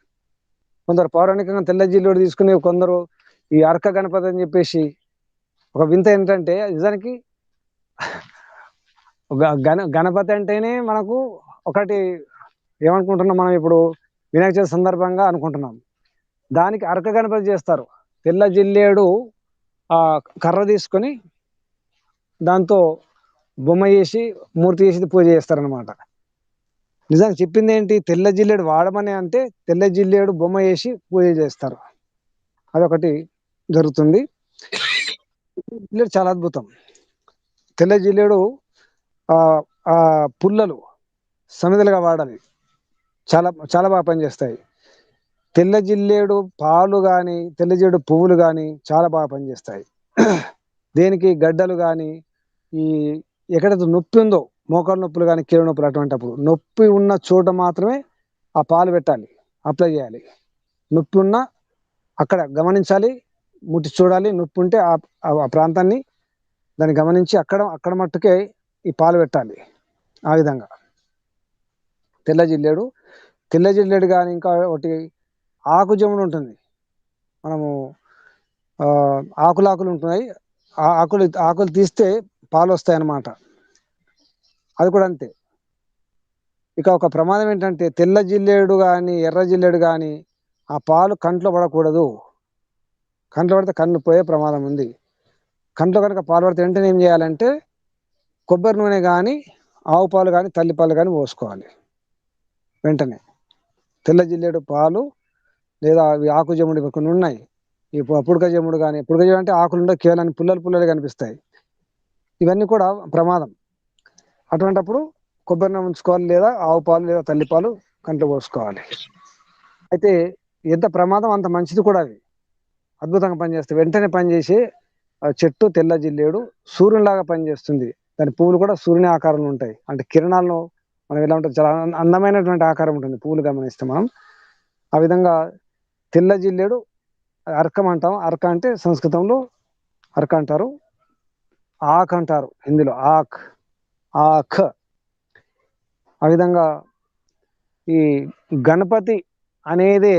కొందరు పౌరాణికంగా తెల్ల జిల్లేడు తీసుకుని కొందరు ఈ అర్క గణపతి అని చెప్పేసి ఒక వింత ఏంటంటే నిజానికి గణపతి అంటేనే మనకు ఒకటి ఏమనుకుంటున్నాం మనం ఇప్పుడు వినాయక చవితి సందర్భంగా అనుకుంటున్నాం. దానికి అర్క గణపతి చేస్తారు. తెల్ల జిల్లేడు ఆ కర్ర తీసుకొని దాంతో బొమ్మ చేసి మూర్తి చేసి పూజ చేస్తారనమాట. నిజానికి చెప్పింది ఏంటి, తెల్ల జిల్లేడు వాడమని అంటే తెల్ల జిల్లేడు బొమ్మ వేసి పూజ చేస్తారు. అదొకటి జరుగుతుంది. జిల్లేడు చాలా అద్భుతం. తెల్ల జిల్లేడు ఆ పుల్లలు సమిదలుగా వాడాలి, చాలా చాలా బాగా పనిచేస్తాయి. తెల్ల జిల్లేడు పాలు కానీ తెల్ల జిల్లేడు పువ్వులు కానీ చాలా బాగా పనిచేస్తాయి. దేనికి గడ్డలు కానీ ఈ ఎక్కడైతే నొప్పి ఉందో మోకాలు నొప్పులు కానీ కీళ్ళ నొప్పులు అటువంటిప్పుడు నొప్పి ఉన్న చోట మాత్రమే ఆ పాలు పెట్టాలి, అప్లై చేయాలి. నొప్పి ఉన్న అక్కడ గమనించాలి, ముట్టి చూడాలి. నొప్పి ఉంటే ఆ ప్రాంతాన్ని దాన్ని గమనించి అక్కడ మట్టుకే ఈ పాలు పెట్టాలి. ఆ విధంగా తెల్ల జిల్లేడు కానీ ఇంకా ఒకటి ఆకు జముడు ఉంటుంది. మనము ఆకులు ఉంటున్నాయి, ఆ ఆకులు తీస్తే పాలు వస్తాయి అన్నమాట. అది కూడా అంతే. ఇక ఒక ప్రమాదం ఏంటంటే తెల్ల జిల్లేడు కానీ ఎర్ర జిల్లేడు కానీ ఆ పాలు కంట్లో పడకూడదు. కంట్లో పడితే కన్ను పోయే ప్రమాదం ఉంది. కంట్లో కనుక పాలు పడితే వెంటనే ఏం చేయాలంటే కొబ్బరి నూనె కానీ ఆవు పాలు కానీ తల్లి పాలు కానీ పోసుకోవాలి వెంటనే. తెల్ల జిల్లేడు పాలు లేదా అవి ఆకు జముడు కొన్ని ఉన్నాయి. ఈ పుడక జముడు కానీ, పుడక జముడు అంటే ఆకులుండే కేవలం పుల్లలు కనిపిస్తాయి. ఇవన్నీ కూడా ప్రమాదం. అటువంటప్పుడు కొబ్బరి నూనె ఉంచుకోవాలి, లేదా ఆవు పాలు లేదా తల్లి పాలు కంట్లో పోసుకోవాలి. అయితే ఎంత ప్రమాదం అంత మంచిది కూడా. అవి అద్భుతంగా పనిచేస్తాయి. వెంటనే పనిచేసే చెట్టు తెల్ల జిల్లేడు సూర్యునిలాగా పనిచేస్తుంది. దాని పువ్వులు కూడా సూర్యుని ఆకారంలో ఉంటాయి. అంటే కిరణాలను మనం ఎలా ఉంటుంది, చాలా అందమైనటువంటి ఆకారం ఉంటుంది పువ్వులు గమనిస్తే మనం. ఆ విధంగా తెల్ల జిల్లేడు అర్కం అంటాం. అర్క అంటే సంస్కృతంలో అర్క అంటారు, ఆక్ అంటారు హిందీలో ఆక్. ఆ విధంగా ఈ గణపతి అనేది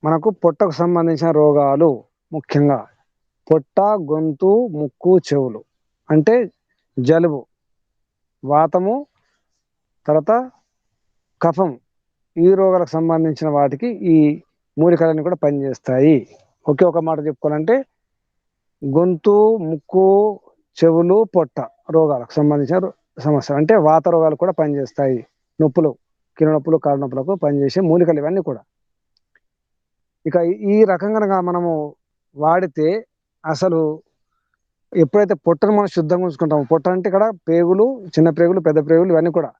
మనకు పొట్టకు సంబంధించిన రోగాలు, ముఖ్యంగా పొట్ట, గొంతు, ముక్కు, చెవులు అంటే జలుబు, వాతము, తర్వాత కఫం, ఈ రోగాలకు సంబంధించిన వాటికి ఈ మూలికలన్నీ కూడా పనిచేస్తాయి. ఒకే ఒక మాట చెప్పుకోవాలంటే గొంతు, ముక్కు, చెవులు, పొట్ట రోగాలకు సంబంధించిన సమస్య అంటే వాత రోగాలు కూడా పనిచేస్తాయి. నొప్పులు, కీళ్ళ నొప్పులు, కాళ్ళ నొప్పులకు పనిచేసే మూలికలు ఇవన్నీ కూడా. ఇక ఈ రకంగా మనము వాడితే అసలు ఎప్పుడైతే పొట్టను మనం శుద్ధంగా ఉంచుకుంటామో, పొట్ట అంటే ఇక్కడ పేగులు, చిన్న ప్రేగులు, పెద్ద ప్రేగులు ఇవన్నీ కూడా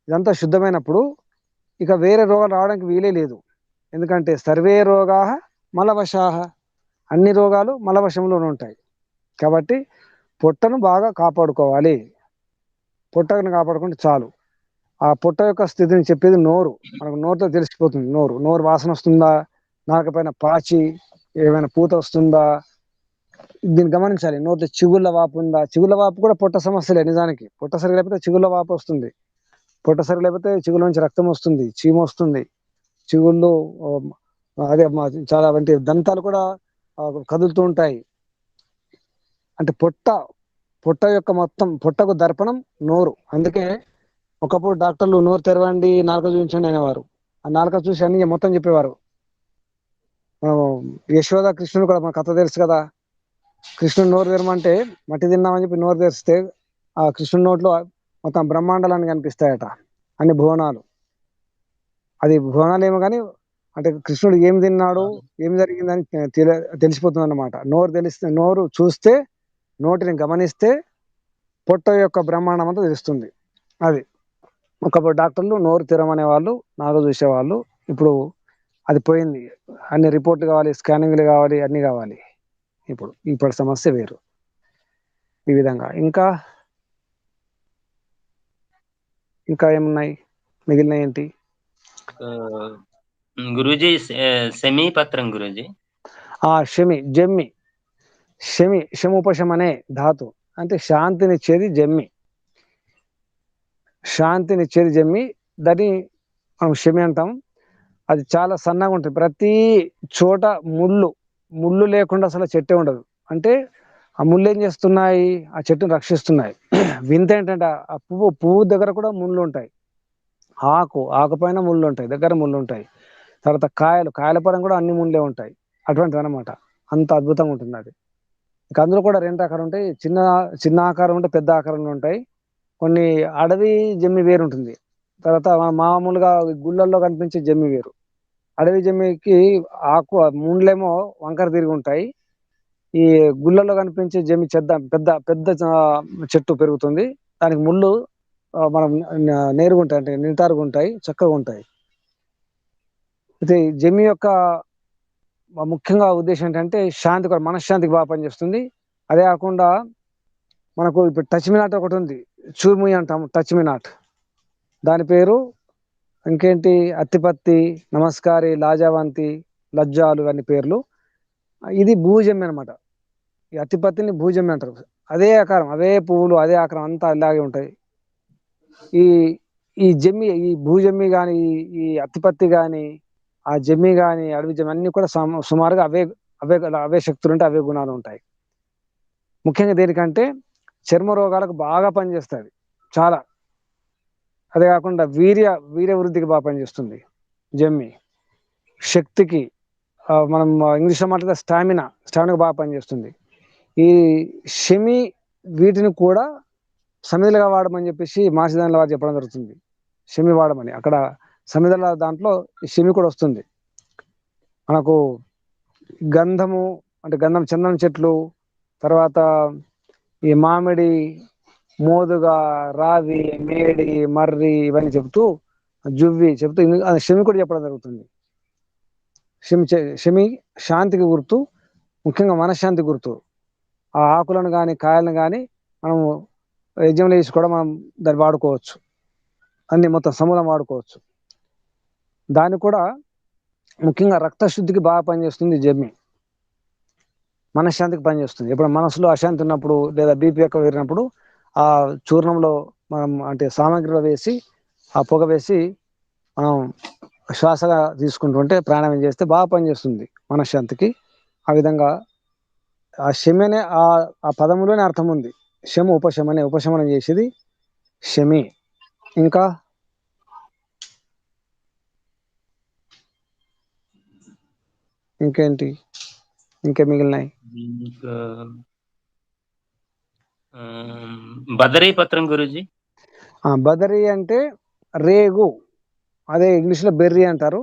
ఇదంతా శుద్ధమైనప్పుడు ఇక వేరే రోగాలు రావడానికి వీలే లేదు. ఎందుకంటే సర్వే రోగా మలవశాహ, అన్ని రోగాలు మలవశంలోనే ఉంటాయి. కాబట్టి పొట్టను బాగా కాపాడుకోవాలి. పొట్టను కాపాడుకుంటే చాలు. ఆ పొట్ట యొక్క స్థితిని చెప్పేది నోరు. మనకు నోరుతో తెలిసిపోతుంది. నోరు వాసన వస్తుందా, నాలుక పైన పాచి ఏమైనా పూత వస్తుందా, దీన్ని గమనించాలి. నోట్లో చిగుళ్ళ వాపు ఉందా, చిగుళ్ళ వాపు కూడా పొట్ట సమస్యలే. నిజానికి పొట్ట సరి లేకపోతే చిగుళ్ళ వాపు వస్తుంది. పొట్ట సరి లేకపోతే చిగుళ్ళ నుంచి రక్తం వస్తుంది, చీమ వస్తుంది, చిగుళ్ళు అదే చాలా వంటి దంతాలు కూడా కదులుతూ ఉంటాయి. అంటే పొట్ట యొక్క మొత్తం పొట్టకు దర్పణం నోరు. అందుకే ఒకప్పుడు డాక్టర్లు నోరు తెరవండి, నాలుక చూపించండి అనేవారు. ఆ నాలుక చూసి అన్ని మొత్తం చెప్పేవారు. యశోద కృష్ణుడు కూడా మన కథ తెలుసు కదా. కృష్ణుడు నోరు తెరమంటే మట్టి తిన్నామని చెప్పి నోరు తెరిస్తే ఆ కృష్ణుడి నోట్లో మొత్తం బ్రహ్మాండాలని కనిపిస్తాయట, అన్ని భువనాలు. అది భువనాలు ఏమో కానీ అంటే కృష్ణుడు ఏం తిన్నాడు, ఏం జరిగిందని తెలిసిపోతుంది అన్నమాట. నోరు చూస్తే, నోటిని గమనిస్తే పొట్ట యొక్క బ్రహ్మాండం అంతా తెలుస్తుంది. అది ఒకప్పుడు డాక్టర్లు నోరు తెరమనే వాళ్ళు, నాలుక చూసేవాళ్ళు. ఇప్పుడు అది పోయింది. అన్ని రిపోర్ట్లు కావాలి, స్కానింగ్లు కావాలి, అన్ని కావాలి. ఇప్పుడు సమస్య వేరు. ఈ విధంగా ఇంకా ఏమున్నాయి, మిగిలిన ఏంటి? గురూజీ సెమీ పత్రం గురూజీ. శమి, జమ్మి. శముపశం అనే ధాతు అంటే శాంతినిచ్చేది జమ్మి. శాంతినిచ్చేది జమ్మి, దాన్ని మనం శమి అంటాం. అది చాలా సన్నగా ఉంటుంది. ప్రతి చోట ముళ్ళు లేకుండా అసలు చెట్టే ఉండదు. అంటే ఆ ముళ్ళు ఏం చేస్తున్నాయి, ఆ చెట్టును రక్షిస్తున్నాయి. వింత ఏంటంటే ఆ పువ్వు దగ్గర కూడా ముళ్ళు ఉంటాయి. ఆకు పైన ముళ్ళు ఉంటాయి, దగ్గర ముళ్ళు ఉంటాయి. తర్వాత కాయల పైన కూడా అన్ని ముళ్ళే ఉంటాయి. అటువంటిది అనమాట. అంత అద్భుతంగా ఉంటుంది అది. ఇక అందులో కూడా 2 ఆకారం ఉంటాయి. చిన్న ఆకారం ఉంటే, పెద్ద ఆకారంలో ఉంటాయి. కొన్ని అడవి జమ్మి వేరు ఉంటుంది. తర్వాత మామూలుగా గుళ్ళల్లో కనిపించే జమ్మి వేరు. అడవి జమ్మికి ముండ్లేమో వంకర తిరిగి ఉంటాయి. ఈ గుళ్ళల్లో కనిపించే జమ్మి పెద్ద పెద్ద చెట్టు పెరుగుతుంది. దానికి ముళ్ళు మనం నేరుగా ఉంటాయి, అంటే నిటారుగా ఉంటాయి, చక్కగా ఉంటాయి. అయితే జమ్మి యొక్క ముఖ్యంగా ఉద్దేశం ఏంటంటే శాంతి, మనశ్శాంతికి బాగా పనిచేస్తుంది. అదే కాకుండా మనకు ఇప్పుడు టచ్ మీ నాట్ ఒకటి ఉంది, చూర్ముయి అంటాం, టచ్ మీ నాట్. దాని పేరు ఇంకేంటి, అత్తిపత్తి, నమస్కారి, లాజావంతి, లజ్జాలు అన్ని పేర్లు. ఇది భూజమ్మి అనమాట. ఈ అత్తిపత్తిని భూజమ్మి అంటారు. అదే ఆకారం, అదే పువ్వులు, అదే ఆకారం అంతా అలాగే ఉంటాయి. ఈ జమ్మి, ఈ భూజమ్మి కానీ, ఈ అత్తిపత్తి కానీ, ఆ జమ్మి కానీ, అడవి జమ్మి అన్ని కూడా సుమారుగా అవే శక్తులు ఉంటాయి, అవే గుణాలు ఉంటాయి. ముఖ్యంగా దేనికంటే చర్మ రోగాలకు బాగా పనిచేస్తుంది చాలా. అదే కాకుండా వీర్య వృద్ధికి బాగా పనిచేస్తుంది జమ్మి. శక్తికి, మనం ఇంగ్లీష్లో మాట్లాడితే స్టామినాకి బాగా పనిచేస్తుంది. ఈ శమి వీటిని కూడా సమిధలుగా వాడమని చెప్పేసి మాసిదానిలో వారు చెప్పడం జరుగుతుంది. శమి వాడమని. అక్కడ సమిధల దాంట్లో శమి కూడా వస్తుంది. మనకు గంధము అంటే గంధం, చందనం చెట్లు, తర్వాత ఈ మామిడి, మోదుగ, రావి, మేడి, మర్రి ఇవన్నీ చెప్తూ, జువ్వి చెప్తూ శమి కూడా చెప్పడం జరుగుతుంది. శమి శాంతికి గుర్తు, ముఖ్యంగా మనశ్శాంతి గుర్తు. ఆ ఆకులను కానీ, కాయలను కానీ మనము యజ్ఞంలో వేసి కూడా మనం దాన్ని వాడుకోవచ్చు. అన్ని మొత్తం సమూలం వాడుకోవచ్చు. దాన్ని కూడా ముఖ్యంగా రక్తశుద్ధికి బాగా పనిచేస్తుంది జమ్మి. మనశ్శాంతికి పనిచేస్తుంది. ఎప్పుడు మనసులో అశాంతి ఉన్నప్పుడు, లేదా బీపీ ఎక్కువ పెరిగినప్పుడు ఆ చూర్ణంలో మనం అంటే సామాగ్రిలో వేసి, ఆ పొగ వేసి మనం శ్వాసగా తీసుకుంటుంటే, ప్రాణాయామం చేస్తే బాగా పనిచేస్తుంది మనశ్శాంతికి. ఆ విధంగా ఆ శమి అనే ఆ పదములోనే అర్థం ఉంది. శము ఉపశమనే, ఉపశమనం చేసేది శమి. ఇంకా ఇంకేంటి, ఇంకా మిగిలినాయి? బదరీ పత్రం గురూజీ. బదరీ అంటే రేగు, అదే ఇంగ్లీష్లో బెర్రీ అంటారు.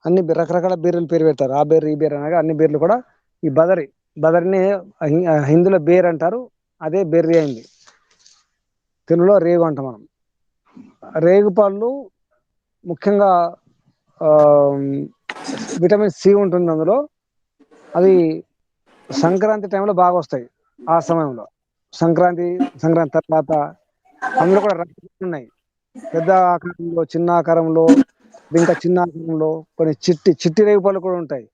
అన్ని రకరకాల బెర్రీలు పేరు పెడతారు. ఆ బెర్రీ, ఈ బెర్రీ అనగా అన్ని బెర్రీలు కూడా ఈ బదరిని హిందీలో బేర్ అంటారు. అదే బెర్రీ అయింది. తెలుగులో రేగు అంటాం మనం. రేగు పళ్ళు ముఖ్యంగా విటమిన్ సి ఉంటుంది అందులో. అవి సంక్రాంతి టైంలో బాగా వస్తాయి. ఆ సమయంలో సంక్రాంతి తర్వాత అందులో కూడా రకాలు ఉన్నాయి. పెద్ద ఆకారంలో, చిన్న ఆకారంలో, ఇంకా చిన్న ఆకారంలో కొన్ని చిట్టి రేగు పళ్ళు కూడా ఉంటాయి.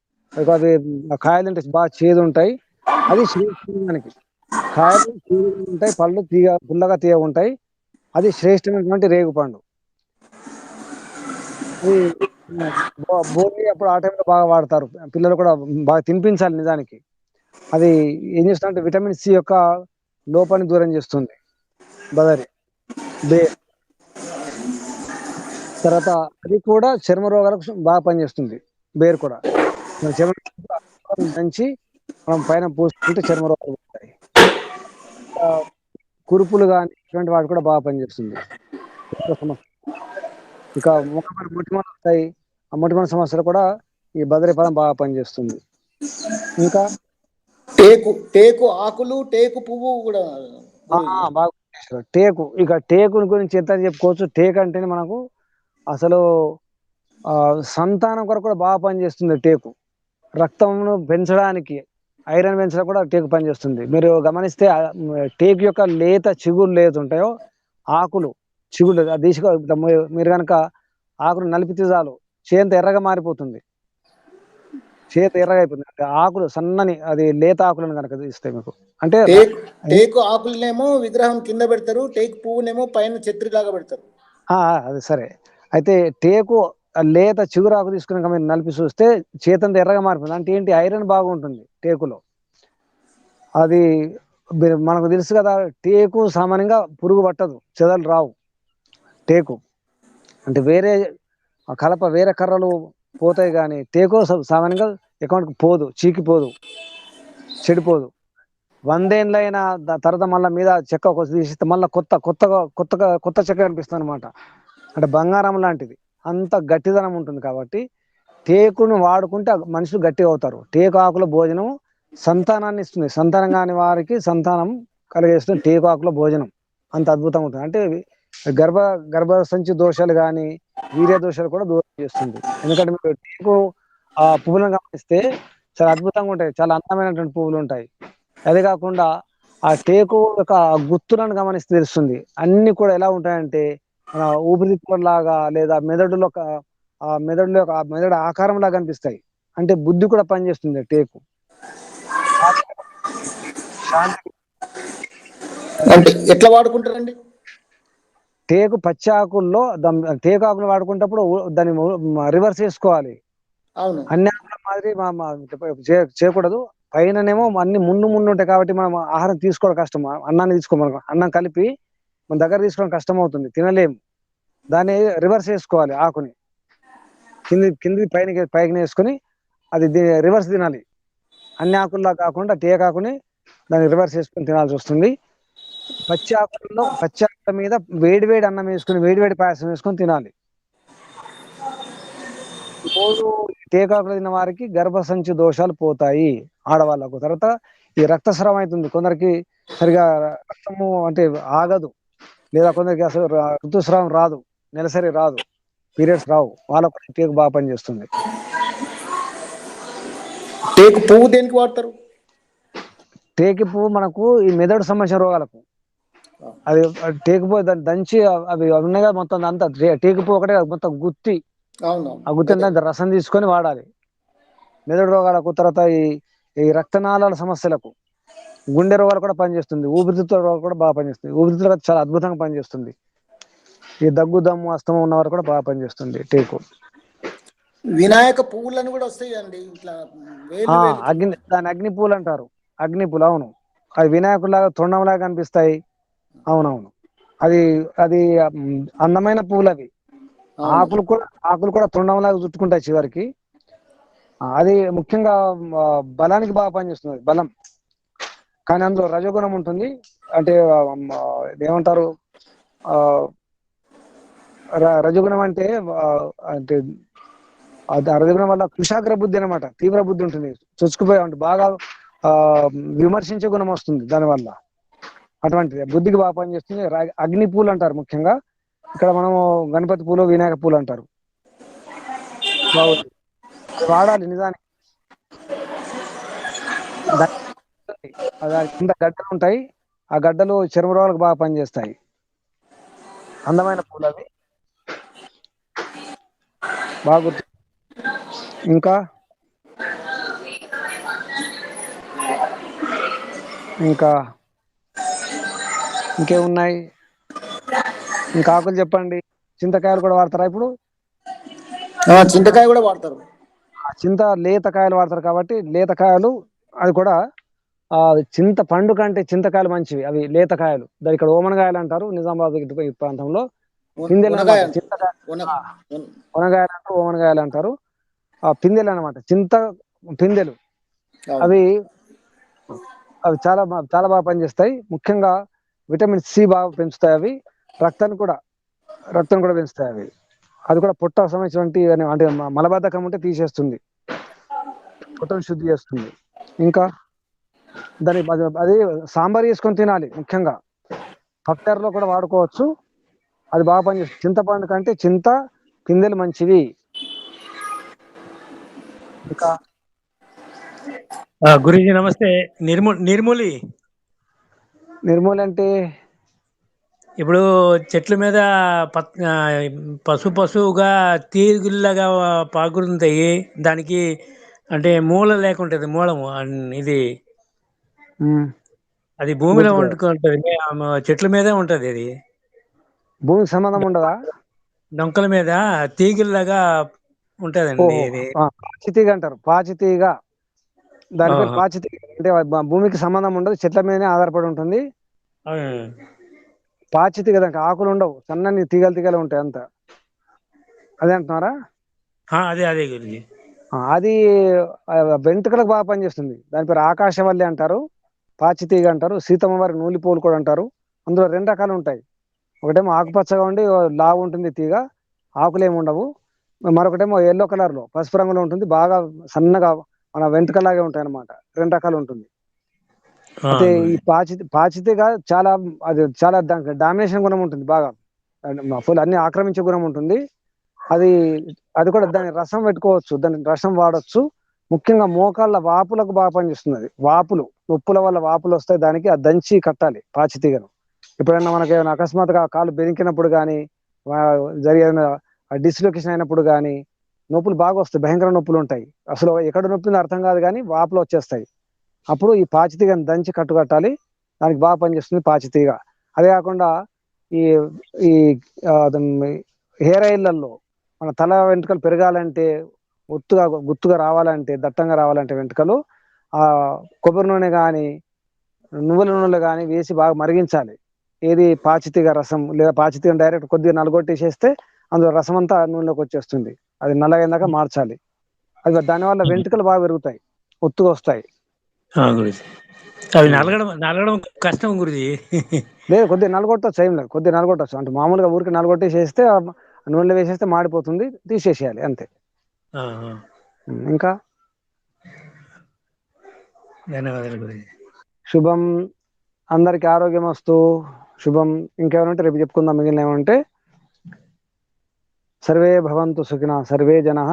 అది కాయలు అంటే బాగా చేదు ఉంటాయి. అది శ్రేష్టమైనదానికి. కాయలు చేదుగా ఉంటాయి, పళ్ళు పుల్లగా తీయ ఉంటాయి. అది శ్రేష్టమైనటువంటి రేగు పండు. అది భోగి అప్పుడు ఆ టైంలో బాగా వాడతారు. పిల్లలు కూడా బాగా తినిపించాలి నిజానికి. అది ఏం చేస్తుందంటే విటమిన్ సి యొక్క లోపాన్ని దూరం చేస్తుంది బదరి బేర్. తర్వాత అది కూడా చర్మ రోగాలకు బాగా పనిచేస్తుంది బేర్ కూడా. చర్మ దంచి మనం పైన పూసుకుంటే చర్మ రోగాలు ఉంటాయి. కురుపులు కానీ ఇటువంటి వాటి కూడా బాగా పనిచేస్తుంది. ఇక మొటిమలు వస్తాయి. ఆ మొటిమల సమస్యలు కూడా ఈ బదరి పదం బాగా పనిచేస్తుంది. ఇంకా టేకు ఆకులు, టేకు పువ్వు కూడా బాగా టేకు. ఇక టేకు గురించి ఎంత చెప్పుకోవచ్చు. టేకు అంటేనే మనకు అసలు సంతానం కొరకు కూడా బాగా పనిచేస్తుంది టేకు. రక్తంను పెంచడానికి, ఐరన్ పెంచడానికి కూడా టేకు పనిచేస్తుంది. మీరు గమనిస్తే టేకు యొక్క లేత చిగురు ఉంటాయో, ఆకులు చిగురు మీరు కనుక ఆకులు నలిపితే చాలు చేంత ఎర్రగా మారిపోతుంది, చేతి ఎర్రగా అయిపోతుంది. అంటే ఆకులు సన్నని అది లేత ఆకులను కనుక ఇస్తాయి మీకు. అంటే టేకు ఆకులనేమో విగ్రహం కింద పెడతారు, టేకు పువ్వునేమో పైన ఛత్రిలాగా పెడతారు. అది సరే. అయితే టేకు లేత చిగురాకు తీసుకుని మీరు నలిపి చూస్తే చేతంత ఎర్రగా మారిపోతుంది. అంటే ఏంటి, ఐరన్ బాగుంటుంది టేకులో. అది మనకు తెలుసు కదా, టేకు సామాన్యంగా పురుగు పట్టదు, చెదలు రావు. టేకు అంటే వేరే కలప వేరే కర్రలు పోతాయి, కానీ టేకు సామాన్యంగా అకౌంట్కి పోదు, చీకిపోదు, చెడిపోదు. 100 ఏళ్ళైన తర్వాత మళ్ళీ మీద చెక్క తీసిస్తే మళ్ళీ కొత్త చెక్క కనిపిస్తుంది అనమాట. అంటే బంగారం లాంటిది, అంత గట్టిదనం ఉంటుంది. కాబట్టి టేకును వాడుకుంటే మనుషులు గట్టిగా అవుతారు. టేకు ఆకుల భోజనం సంతానాన్ని ఇస్తుంది, సంతానం కాని వారికి సంతానం కలిగేస్తుంది టేకు ఆకుల భోజనం. అంత అద్భుతంగా ఉంటుంది. అంటే గర్భసంచి దోషాలు కానీ వీర్య దోషాలు కూడా దూరం చేస్తుంది. ఎందుకంటే మీరు టేకు పువ్వులను గమనిస్తే చాలా అద్భుతంగా ఉంటాయి, చాలా అందమైనటువంటి పువ్వులు ఉంటాయి. అదే కాకుండా ఆ టేకు యొక్క గుత్తులను గమనిస్తే తెలుస్తుంది. అన్ని కూడా ఎలా ఉంటాయంటే మన ఊపిరితిత్తుల లాగా లేదా మెదడులో మెదడు ఆకారం లాగా కనిపిస్తాయి. అంటే బుద్ధి కూడా పనిచేస్తుంది టేకు. అంటే ఎట్లా వాడుకుంటారండి? టేకు పచ్చి ఆకుల్లో టేకు ఆకులు వాడుకునేటప్పుడు దాన్ని రివర్స్ చేసుకోవాలి. అవును, అన్ని ఆకుల మాదిరి చేయకూడదు. పైననేమో అన్ని ముందు ఉంటాయి కాబట్టి మనం ఆహారం తీసుకోవడం కష్టం. అన్నాన్ని తీసుకోమని అన్నం కలిపి మన దగ్గర తీసుకోవడం కష్టం అవుతుంది, తినలేము. దాన్ని రివర్స్ చేసుకోవాలి. ఆకుని కింది పైకి వేసుకొని అది రివర్స్ తినాలి. అన్ని ఆకుల్లా కాకుండా టేకు ఆకుని దాన్ని రివర్స్ చేసుకొని తినాల్సి వస్తుంది. పచ్చి ఆకుల మీద వేడివేడి అన్నం వేసుకుని వేడివేడి పాయసం వేసుకొని తినాలి. రోజు టేకాకులు తిన్న వారికి గర్భసంచి దోషాలు పోతాయి ఆడవాళ్ళకు. తర్వాత ఈ రక్తస్రావం అవుతుంది కొందరికి, సరిగా రక్తము అంటే ఆగదు, లేదా కొందరికి అసలు ఋతుస్రావం రాదు, నెలసరి రాదు, పీరియడ్స్ రావు, వాళ్ళకు టేకు బాగా పనిచేస్తుంది. టేకు పువ్వు దేనికి వాడతారు? టేకు పువ్వు మనకు ఈ మెదడు సంబంధించిన రోగాలకు. అది టేకు పువ్వు దంచి అవి ఉన్నాయి కదా, మొత్తం అంతా టేకు పువ్వు ఒకటే మొత్తం గుత్తి, ఆ గుత్తిని రసం తీసుకొని వాడాలి మెదడు రోగాలకు. తర్వాత ఈ రక్తనాళాల సమస్యలకు, గుండె రోగాలు కూడా పనిచేస్తుంది, ఊపిరితిత్తుల రోగాలు కూడా బాగా పనిచేస్తుంది. ఊపిరితిత్తులు చాలా అద్భుతంగా పనిచేస్తుంది. ఈ దగ్గు దమ్ము అస్తమం ఉన్నవారు కూడా బాగా పనిచేస్తుంది టేకు. వినాయక పువ్వులను కూడా వస్తాయి అండి ఇట్లా దాని అగ్ని పూలు అంటారు. అగ్ని పూలు, అవును. అది వినాయకులాగా తొండంలాగా కనిపిస్తాయి. అవునవును, అది అందమైన పూలు. అవి ఆకులు కూడా తొండంలాగా చుట్టుకుంటాయి చివరికి. అది ముఖ్యంగా బలానికి బాగా పనిచేస్తుంది, బలం. కానీ అందులో రజోగుణం ఉంటుంది. అంటే ఏమంటారు, రజోగుణం అంటే రజోగుణం వల్ల కుశాగ్ర బుద్ధి అనమాట, తీవ్ర బుద్ధి ఉంటుంది, చొచ్చుకుపోయే ఉంటుంది, బాగా విమర్శించే గుణం వస్తుంది దానివల్ల. అటువంటిది బుద్ధికి బాగా పనిచేస్తుంది. అగ్ని పూలు అంటారు ముఖ్యంగా. ఇక్కడ మనము గణపతి పూలు, వినాయక పూలు అంటారు. బాగుంది, వాడాలి నిజానికి. కింద గడ్డలు ఉంటాయి, ఆ గడ్డలు చర్మ రోగాలకు బాగా పనిచేస్తాయి. అందమైన పూలు అవి, బాగా గుర్తు. ఇంకా ఇంకేమున్నాయి? ఇంకా ఆకులు చెప్పండి. చింతకాయలు కూడా వాడతారా ఇప్పుడు? చింతకాయ కూడా వాడతారు. లేతకాయలు వాడతారు కాబట్టి లేతకాయలు, అది కూడా చింత పండు కంటే చింతకాయలు మంచివి. అవి లేతకాయలు, దాని ఇక్కడ ఓమనకాయలు అంటారు నిజామాబాద్ ఈ ప్రాంతంలో. పిందెలు అనమాట ఒనగాయలు అంటారు, ఓమనకాయలు అంటారు. పిందెలు అనమాట, చింత పిందెలు. అవి చాలా చాలా బాగా పనిచేస్తాయి. ముఖ్యంగా విటమిన్ సి బాగా పెంచుతాయి. అవి రక్తం కూడా పెంచుతాయి. అవి అది కూడా పొట్ట సంబంధించినటువంటి అంటే మలబద్ధకం ఉంటే తీసేస్తుంది, పొట్టను శుద్ధి చేస్తుంది. ఇంకా అది సాంబార్ చేసుకొని తినాలి. ముఖ్యంగా పప్పుచారులో కూడా వాడుకోవచ్చు, అది బాగా పనిచేస్తుంది. చింతపండు కంటే చింత పిందెలు మంచివి. ఇంకా గురుజీ నమస్తే. నిర్మూలి అంటే ఇప్పుడు చెట్ల మీద పశువుగా తీగలాగా పాకుతుంటాయి. దానికి అంటే మూల లేకుంటది, మూలము ఇది అది భూమిలో గుర్తుకు వండుకుంటది. చెట్ల మీదే ఉంటది అది. భూమికి సంబంధం ఉండదా? డొంకల మీద తీగల్లాగా ఉంటదండి ఓహో, ఇది. పాచితీగ అంటారు. పాచితీగ, దాని పేరు ఆహా. పాచితీగ. అంటే భూమికి సంబంధం ఉండదు, చెట్ల మీదనే ఆధారపడి ఉంటుంది. పాచితీగ, దానికి ఆకులు ఉండవు, సన్నని తీగలు తీగలు ఉంటాయి అంత. అదే అంటున్నారా? అదే అదే గురుజీ. అది వెంట్రుకలకు బాగా పనిచేస్తుంది. దాని పేరు ఆకాశవల్లి అంటారు, పాచితీగ అంటారు, సీతమ్మ వారి నూలిపోలు కూడా అంటారు. అందులో 2 రకాలు ఉంటాయి. ఒకటేమో ఆకుపచ్చగా ఉండి లావు ఉంటుంది తీగ, ఆకులు ఏమి ఉండవు. మరొకటేమో ఎల్లో కలర్ లో పసుపు రంగులో ఉంటుంది, బాగా సన్నగా మన వెంట్రుకలాగే ఉంటాయి అన్నమాట. 2 రకాలు ఉంటుంది. అయితే ఈ పాచితీగ చాలా, అది చాలా డామినేషన్ గుణం ఉంటుంది, బాగా ఫుల్ అన్ని ఆక్రమించే గుణం ఉంటుంది. అది అది కూడా దాని రసం పెట్టుకోవచ్చు, దాని రసం వాడచ్చు. ముఖ్యంగా మోకాళ్ళ వాపులకు బాగా పనిచేస్తుంది. అది వాపులు, నొప్పుల వల్ల వాపులు వస్తాయి, దానికి ఆ దంచి కట్టాలి పాచితీగను. ఎప్పుడైనా మనకి ఏమైనా అకస్మాత్తుగా కాలు బెనికినప్పుడు కానీ, జరిగిన డిస్లొకేషన్ అయినప్పుడు కానీ నొప్పులు బాగా వస్తాయి, భయంకర నొప్పులు ఉంటాయి. అసలు ఎక్కడ నొప్పిందో అర్థం కాదు కానీ వాపులు వచ్చేస్తాయి. అప్పుడు ఈ పాచితీగను దంచి కట్టాలి, దానికి బాగా పనిచేస్తుంది పాచితీగ. అదే కాకుండా ఈ ఈ హెయిర్ ఆయిల్లలో మన తల వెంట్రుకలు పెరగాలంటే, గుత్తుగా రావాలంటే, దట్టంగా రావాలంటే వెంట్రుకలు, ఆ కొబ్బరి నూనె కానీ నువ్వుల నూనెలు కానీ వేసి బాగా మరిగించాలి. ఏది పాచితీగ రసం, లేదా పాచితీగ డైరెక్ట్ కొద్దిగా నలగొట్టేసేస్తే అందులో రసం అంతా నూనెలోకి వచ్చేస్తుంది. అది నల్లగైనాక మార్చాలి. అది దానివల్ల వెంట్రుకలు బాగా పెరుగుతాయి, ఒత్తుగా వస్తాయి. గురుజీ అవి నలగడం కష్టం గురుజీ. లేదు, కొద్దిగా నలగొట్టచ్చు, ఏం లేదు, కొద్దిగా నలగొట్టచ్చు. అంటే మామూలుగా ఊరికి నలగొట్టేసేస్తే నూనెలో వేసేస్తే మాడిపోతుంది, తీసేసేయాలి అంతే. ఇంకా ధన్యవాదాలు గురుజీ. శుభం. అందరికి ఆరోగ్యం వస్తూ శుభం. ఇంకేమైనా రేపు చెప్పుకుందాం. మిగిలిన ఏమంటే, సర్వే భవంతు సుఖినః, సర్వే జనః